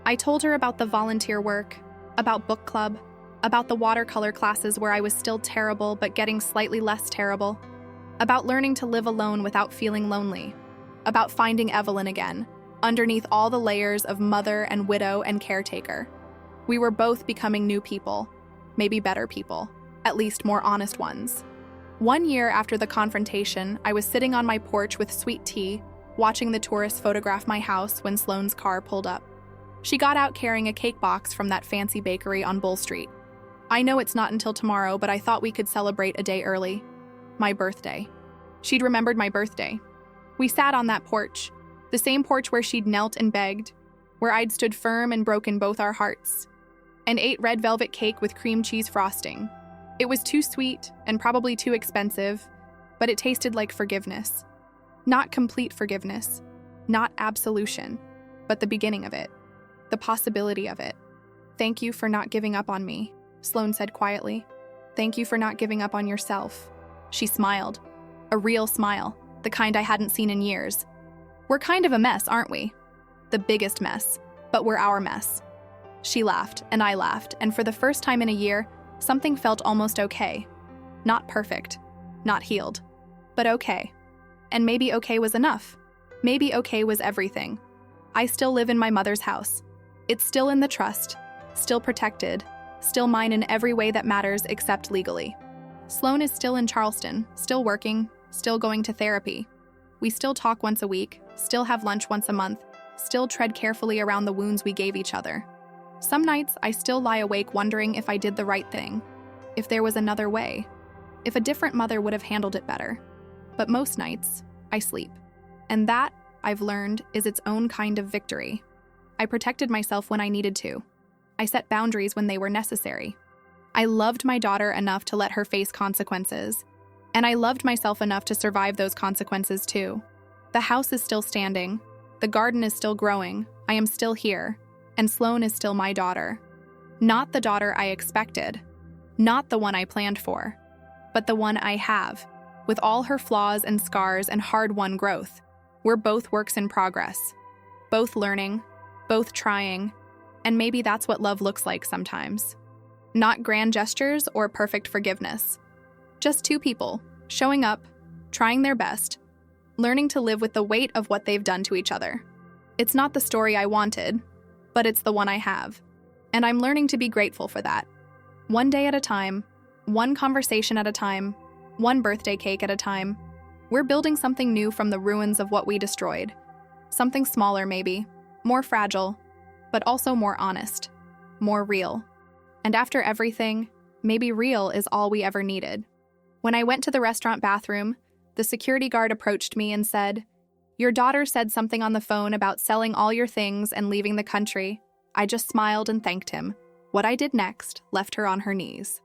S1: I told her about the volunteer work, about book club, about the watercolor classes where I was still terrible but getting slightly less terrible, about learning to live alone without feeling lonely, about finding Evelyn again, underneath all the layers of mother and widow and caretaker. We were both becoming new people. Maybe better people, at least more honest ones. 1 year after the confrontation, I was sitting on my porch with sweet tea, watching the tourists photograph my house when Sloane's car pulled up. She got out carrying a cake box from that fancy bakery on Bull Street. I know it's not until tomorrow, but I thought we could celebrate a day early. My birthday. She'd remembered my birthday. We sat on that porch, the same porch where she'd knelt and begged, where I'd stood firm and broken both our hearts, and ate red velvet cake with cream cheese frosting. It was too sweet and probably too expensive, but it tasted like forgiveness. Not complete forgiveness, not absolution, but the beginning of it, the possibility of it. "Thank you for not giving up on me," Sloane said quietly. "Thank you for not giving up on yourself." She smiled. A real smile, the kind I hadn't seen in years. "We're kind of a mess, aren't we? The biggest mess, but we're our mess." She laughed, and I laughed, and for the first time in a year, something felt almost okay. Not perfect, not healed, but okay. And maybe okay was enough. Maybe okay was everything. I still live in my mother's house. It's still in the trust, still protected, still mine in every way that matters except legally. Sloane is still in Charleston, still working, still going to therapy. We still talk once a week, still have lunch once a month, still tread carefully around the wounds we gave each other. Some nights, I still lie awake wondering if I did the right thing, if there was another way, if a different mother would have handled it better. But most nights, I sleep. And that, I've learned, is its own kind of victory. I protected myself when I needed to. I set boundaries when they were necessary. I loved my daughter enough to let her face consequences. And I loved myself enough to survive those consequences too. The house is still standing. The garden is still growing. I am still here. And Sloane is still my daughter. Not the daughter I expected. Not the one I planned for. But the one I have. With all her flaws and scars and hard-won growth. We're both works in progress. Both learning. Both trying. And maybe that's what love looks like sometimes. Not grand gestures or perfect forgiveness. Just two people, showing up, trying their best, learning to live with the weight of what they've done to each other. It's not the story I wanted, but it's the one I have. And I'm learning to be grateful for that. One day at a time, one conversation at a time, one birthday cake at a time. We're building something new from the ruins of what we destroyed. Something smaller maybe, more fragile, but also more honest, more real. And after everything, maybe real is all we ever needed. When I went to the restaurant bathroom, the security guard approached me and said, "Your daughter said something on the phone about selling all your things and leaving the country." I just smiled and thanked him. What I did next left her on her knees.